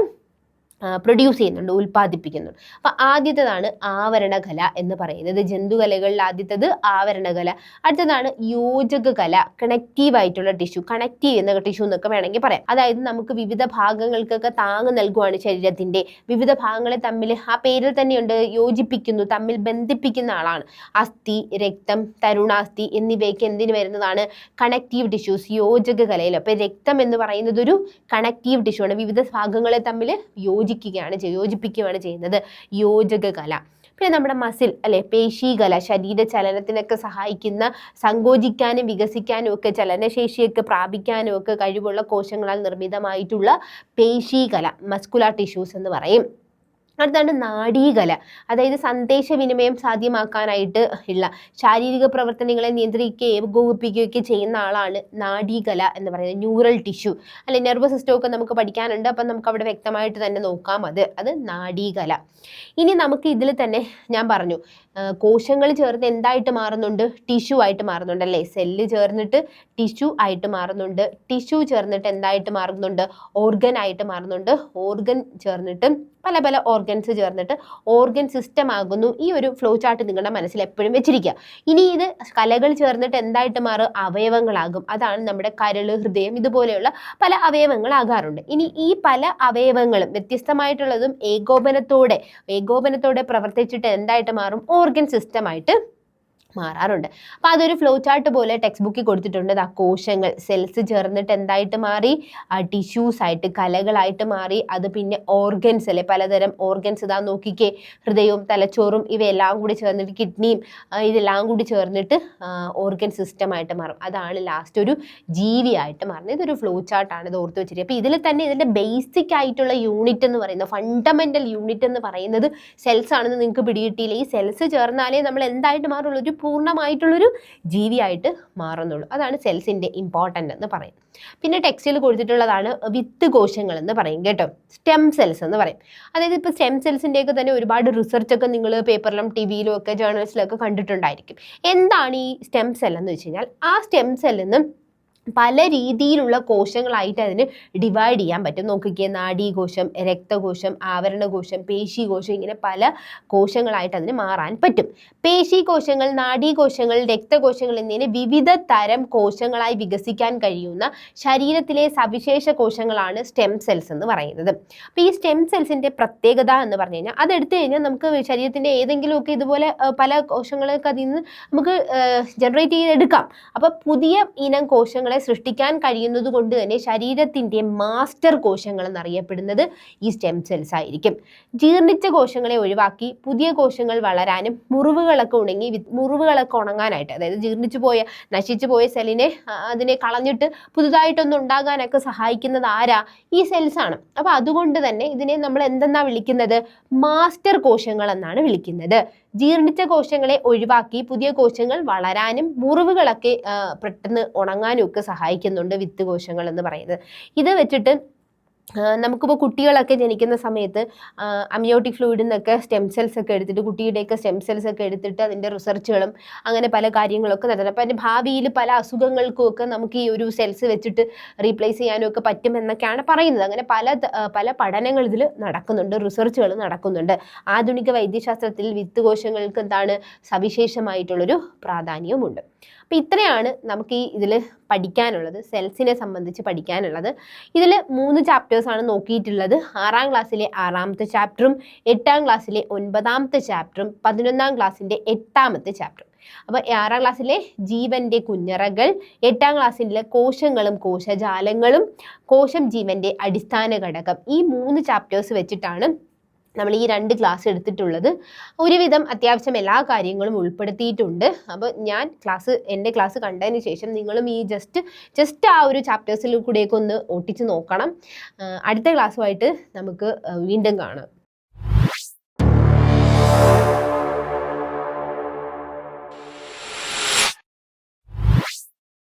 പ്രൊഡ്യൂസ് ചെയ്യുന്നുണ്ട്, ഉൽപ്പാദിപ്പിക്കുന്നുണ്ട്. അപ്പം ആദ്യത്തേതാണ് ആവരണകല എന്ന് പറയുന്നത്. ജന്തുകലകളിൽ ആദ്യത്തേത് ആവരണകല. അടുത്തതാണ് യോജകകല, കണക്റ്റീവ് ആയിട്ടുള്ള ടിഷ്യൂ, കണക്ട് ചെയ്യുന്ന ടിഷ്യൂ എന്നൊക്കെ വേണമെങ്കിൽ പറയാം. അതായത് നമുക്ക് വിവിധ ഭാഗങ്ങൾക്കൊക്കെ താങ്ങ് നൽകുവാണ്. ശരീരത്തിന്റെ വിവിധ ഭാഗങ്ങളെ തമ്മിൽ ആ പേരിൽ തന്നെയുണ്ട്, യോജിപ്പിക്കുന്നു, തമ്മിൽ ബന്ധിപ്പിക്കുന്ന ആളാണ്. അസ്ഥി, രക്തം, തരുണാസ്ഥി എന്നിവയൊക്കെ എന്തിനു വരുന്നതാണ്? കണക്റ്റീവ് ടിഷ്യൂസ്, യോജകകലയിൽ. അപ്പോൾ രക്തം എന്ന് പറയുന്നത് ഒരു കണക്റ്റീവ് ടിഷ്യൂ ആണ്. വിവിധ ഭാഗങ്ങളെ തമ്മിൽ യോജിപ്പിക്കുകയാണ് ചെയ്യുന്നത്, യോജകകല. പിന്നെ നമ്മുടെ മസിൽ അല്ലെ, പേശീകല, ശരീര ചലനത്തിനൊക്കെ സഹായിക്കുന്ന, സങ്കോചിക്കാനും വികസിക്കാനും ഒക്കെ ചലനശേഷിയൊക്കെ പ്രാപിക്കാനും ഒക്കെ കഴിവുള്ള കോശങ്ങളാൽ നിർമ്മിതമായിട്ടുള്ള പേശീകല, മസ്കുലാർ ടിഷ്യൂസ് എന്ന് പറയും. അടുത്താണ് നാഡീകല. അതായത് സന്ദേശവിനിമയം സാധ്യമാക്കാനായിട്ട് ഉള്ള ശാരീരിക പ്രവർത്തനങ്ങളെ നിയന്ത്രിക്കുകയും ഏകോപിപ്പിക്കുകയൊക്കെ ചെയ്യുന്ന ആളാണ് നാഡീകല എന്ന് പറയുന്നത്. ന്യൂറൽ ടിഷ്യൂ അല്ലെ, നെർവസ് സിസ്റ്റം ഒക്കെ നമുക്ക് പഠിക്കാനുണ്ട്. അപ്പം നമുക്ക് അവിടെ വ്യക്തമായിട്ട് തന്നെ നോക്കാം. അത് നാഡീകല. ഇനി നമുക്ക് ഇതിൽ തന്നെ ഞാൻ പറഞ്ഞു, കോശങ്ങൾ ചേർന്ന് എന്തായിട്ട് മാറുന്നുണ്ട്? ടിഷ്യൂ ആയിട്ട് മാറുന്നുണ്ട് അല്ലേ? സെല്ല് ചേർന്നിട്ട് ടിഷ്യൂ ആയിട്ട് മാറുന്നുണ്ട്. ടിഷ്യൂ ചേർന്നിട്ട് എന്തായിട്ട് മാറുന്നുണ്ട്? ഓർഗൻ ആയിട്ട് മാറുന്നുണ്ട്. ഓർഗൻ ചേർന്നിട്ട് പല പല ഓർഗൻസ് ചേർന്നിട്ട് ഓർഗൻ സിസ്റ്റം ആകുന്നു. ഈ ഒരു ഫ്ലോ ചാർട്ട് നിങ്ങളുടെ മനസ്സിൽ എപ്പോഴും വെച്ചിരിക്കുക. ഇനി ഇത് കലകൾ ചേർന്നിട്ട് എന്തായിട്ട് മാറും? അവയവങ്ങളാകും. അതാണ് നമ്മുടെ കരള്, ഹൃദയം, ഇതുപോലെയുള്ള പല അവയവങ്ങളാകാറുണ്ട്. ഇനി ഈ പല അവയവങ്ങളും വ്യത്യസ്തമായിട്ടുള്ളതും ഏകോപനത്തോടെ പ്രവർത്തിച്ചിട്ട് എന്തായിട്ട് മാറും? ഓർഗൻ സിസ്റ്റമായിട്ട് മാറാറുണ്ട്. അപ്പോൾ അതൊരു ഫ്ലോ ചാർട്ട് പോലെ ടെക്സ്റ്റ് ബുക്കിൽ കൊടുത്തിട്ടുണ്ട്. ആ കോശങ്ങൾ, സെൽസ് ചേർന്നിട്ട് എന്തായിട്ട് മാറി? ടിഷ്യൂസ് ആയിട്ട്, കലകളായിട്ട് മാറി. അത് പിന്നെ ഓർഗൻസ് അല്ലെ, പലതരം ഓർഗൻസ്. ഇതാ നോക്കിക്കേ, ഹൃദയവും തലച്ചോറും ഇവയെല്ലാം കൂടി ചേർന്നിട്ട്, കിഡ്നിയും ഇതെല്ലാം കൂടി ചേർന്നിട്ട് ഓർഗൻ സിസ്റ്റമായിട്ട് മാറും. അതാണ് ലാസ്റ്റ് ഒരു ജീവിയായിട്ട് മാറുന്നത്. ഇതൊരു ഫ്ലോ ചാർട്ടാണ്, ഇത് ഓർത്ത് വെച്ചിട്ട്. അപ്പോൾ ഇതിൽ തന്നെ ഇതിൻ്റെ ബേസിക് ആയിട്ടുള്ള യൂണിറ്റ് എന്ന് പറയുന്നത്, ഫണ്ടമെന്റൽ യൂണിറ്റ് എന്ന് പറയുന്നത് സെൽസ് ആണെന്ന് നിങ്ങൾക്ക് പിടികിട്ടിയില്ല. ഈ സെൽസ് ചേർന്നാലേ നമ്മൾ എന്തായിട്ട് മാറുള്ളൂ? ഒരു പൂർണ്ണമായിട്ടുള്ളൊരു ജീവിയായിട്ട് മാറുന്നുള്ളൂ. അതാണ് സെൽസിൻ്റെ ഇമ്പോർട്ടൻ്റ് എന്ന് പറയുന്നത്. പിന്നെ ടെക്സ്റ്റിൽ കൊടുത്തിട്ടുള്ളതാണ് വിത്ത് കോശങ്ങൾ എന്ന് പറയും കേട്ടോ, സ്റ്റെം സെൽസ് എന്ന് പറയും. അതായത് ഇപ്പോൾ സ്റ്റെം സെൽസിൻ്റെയൊക്കെ തന്നെ ഒരുപാട് റിസർച്ചൊക്കെ നിങ്ങൾ പേപ്പറിലും ടി വിയിലും ഒക്കെ ജേർണൽസിലൊക്കെ കണ്ടിട്ടുണ്ടായിരിക്കും. എന്താണ് ഈ സ്റ്റെം സെൽ എന്ന് വെച്ച് കഴിഞ്ഞാൽ, ആ സ്റ്റെം സെല്ലിൽ നിന്ന് പല രീതിയിലുള്ള കോശങ്ങളായിട്ട് അതിന് ഡിവൈഡ് ചെയ്യാൻ പറ്റും. നോക്കിക്കേ, നാഡീകോശം, രക്തകോശം, ആവരണകോശം, പേശീകോശം, ഇങ്ങനെ പല കോശങ്ങളായിട്ട് അതിന് മാറാൻ പറ്റും. പേശീകോശങ്ങൾ, നാഡീകോശങ്ങൾ, രക്തകോശങ്ങൾ എന്നിങ്ങനെ വിവിധ തരം കോശങ്ങളായി വികസിക്കാൻ കഴിയുന്ന ശരീരത്തിലെ സവിശേഷ കോശങ്ങളാണ് സ്റ്റെം സെൽസ് എന്ന് പറയുന്നത്. അപ്പോൾ ഈ സ്റ്റെം സെൽസിൻ്റെ പ്രത്യേകത എന്ന് പറഞ്ഞു കഴിഞ്ഞാൽ, അതെടുത്തു കഴിഞ്ഞാൽ നമുക്ക് ശരീരത്തിൻ്റെ ഏതെങ്കിലുമൊക്കെ ഇതുപോലെ പല കോശങ്ങളൊക്കെ അതിൽ നിന്ന് നമുക്ക് ജനറേറ്റ് ചെയ്തെടുക്കാം. അപ്പോൾ പുതിയ ഇനം കോശങ്ങളെ സൃഷ്ടിക്കാൻ കഴിയുന്നത് കൊണ്ട് തന്നെ ശരീരത്തിൻ്റെ മാസ്റ്റർ കോശങ്ങൾ എന്നറിയപ്പെടുന്നത് ഈ സ്റ്റെം സെൽസ് ആയിരിക്കും. ജീർണിച്ച കോശങ്ങളെ ഒഴിവാക്കി പുതിയ കോശങ്ങൾ വളരാനും മുറിവുകളൊക്കെ ഉണങ്ങാനായിട്ട്, അതായത് നശിച്ചു പോയ സെല്ലിനെ അതിനെ കളഞ്ഞിട്ട് പുതുതായിട്ടൊന്നും ഉണ്ടാകാനൊക്കെ സഹായിക്കുന്നത് ആരാ? ഈ സെൽസ് ആണ്. അപ്പോൾ അതുകൊണ്ട് തന്നെ ഇതിനെ നമ്മൾ എന്തെന്നാ വിളിക്കുന്നത്? മാസ്റ്റർ കോശങ്ങൾ എന്നാണ് വിളിക്കുന്നത്. ജീർണിച്ച കോശങ്ങളെ ഒഴിവാക്കി പുതിയ കോശങ്ങൾ വളരാനും മുറിവുകളൊക്കെ പെട്ടെന്ന് ഉണങ്ങാനും ഒക്കെ സഹായിക്കുന്നുണ്ട് വിത്ത് കോശങ്ങൾ എന്ന് പറയുന്നത്. ഇത് വെച്ചിട്ട് നമുക്കിപ്പോൾ കുട്ടികളൊക്കെ ജനിക്കുന്ന സമയത്ത് അമ്നിയോട്ടിക് ഫ്ലൂയിഡിൽ നിന്നൊക്കെ സ്റ്റെം സെൽസ് ഒക്കെ എടുത്തിട്ട്, കുട്ടിയുടെയൊക്കെ സ്റ്റെം സെൽസ് ഒക്കെ എടുത്തിട്ട് അതിൻ്റെ റിസർച്ചുകളും അങ്ങനെ പല കാര്യങ്ങളൊക്കെ നടത്തുന്നത്. അപ്പോൾ അതിൻ്റെ ഭാവിയിൽ പല അസുഖങ്ങൾക്കും ഒക്കെ നമുക്ക് ഈ ഒരു സെൽസ് വെച്ചിട്ട് റീപ്ലേസ് ചെയ്യാനും ഒക്കെ പറ്റുമെന്നൊക്കെയാണ് പറയുന്നത്. അങ്ങനെ പല പഠനങ്ങൾ ഇതിൽ നടക്കുന്നുണ്ട്, റിസർച്ചുകൾ നടക്കുന്നുണ്ട്. ആധുനിക വൈദ്യശാസ്ത്രത്തിൽ വിത്ത് കോശങ്ങൾക്ക് എന്താണ് സവിശേഷമായിട്ടുള്ളൊരു പ്രാധാന്യവുമുണ്ട്. അപ്പോൾ ഇത്രയാണ് നമുക്ക് ഇതിൽ പഠിക്കാനുള്ളത്, സെൽസിനെ സംബന്ധിച്ച് പഠിക്കാനുള്ളത്. ഇതിൽ 3 ചാപ്റ്റേഴ്സാണ് നോക്കിയിട്ടുള്ളത്. 6ാം ക്ലാസ്സിലെ 6ാമത്തെ ചാപ്റ്ററും 8ാം ക്ലാസ്സിലെ 9ാമത്തെ ചാപ്റ്ററും 11ാം ക്ലാസ്സിൻ്റെ 8ാമത്തെ ചാപ്റ്ററും. അപ്പോൾ 6ാം ക്ലാസ്സിലെ ജീവന്റെ കുഞ്ഞറകൾ, 8ാം ക്ലാസ്സിലെ കോശങ്ങളും കോശജാലങ്ങളും, കോശം ജീവന്റെ അടിസ്ഥാന ഘടകം, ഈ 3 ചാപ്റ്റേഴ്സ് വെച്ചിട്ടാണ് നമ്മൾ ഈ 2 ക്ലാസ് എടുത്തിട്ടുള്ളത്. ഒരുവിധം അത്യാവശ്യം എല്ലാ കാര്യങ്ങളും ഉൾപ്പെടുത്തിയിട്ടുണ്ട്. അപ്പോൾ എൻ്റെ ക്ലാസ് കണ്ടതിന് ശേഷം നിങ്ങളും ഈ ജസ്റ്റ് ആ ഒരു ചാപ്റ്റേഴ്സിൽ കൂടെയൊക്കെ ഒന്ന് ഒട്ടിച്ച് നോക്കണം. അടുത്ത ക്ലാസ്സുമായിട്ട് നമുക്ക് വീണ്ടും കാണാം.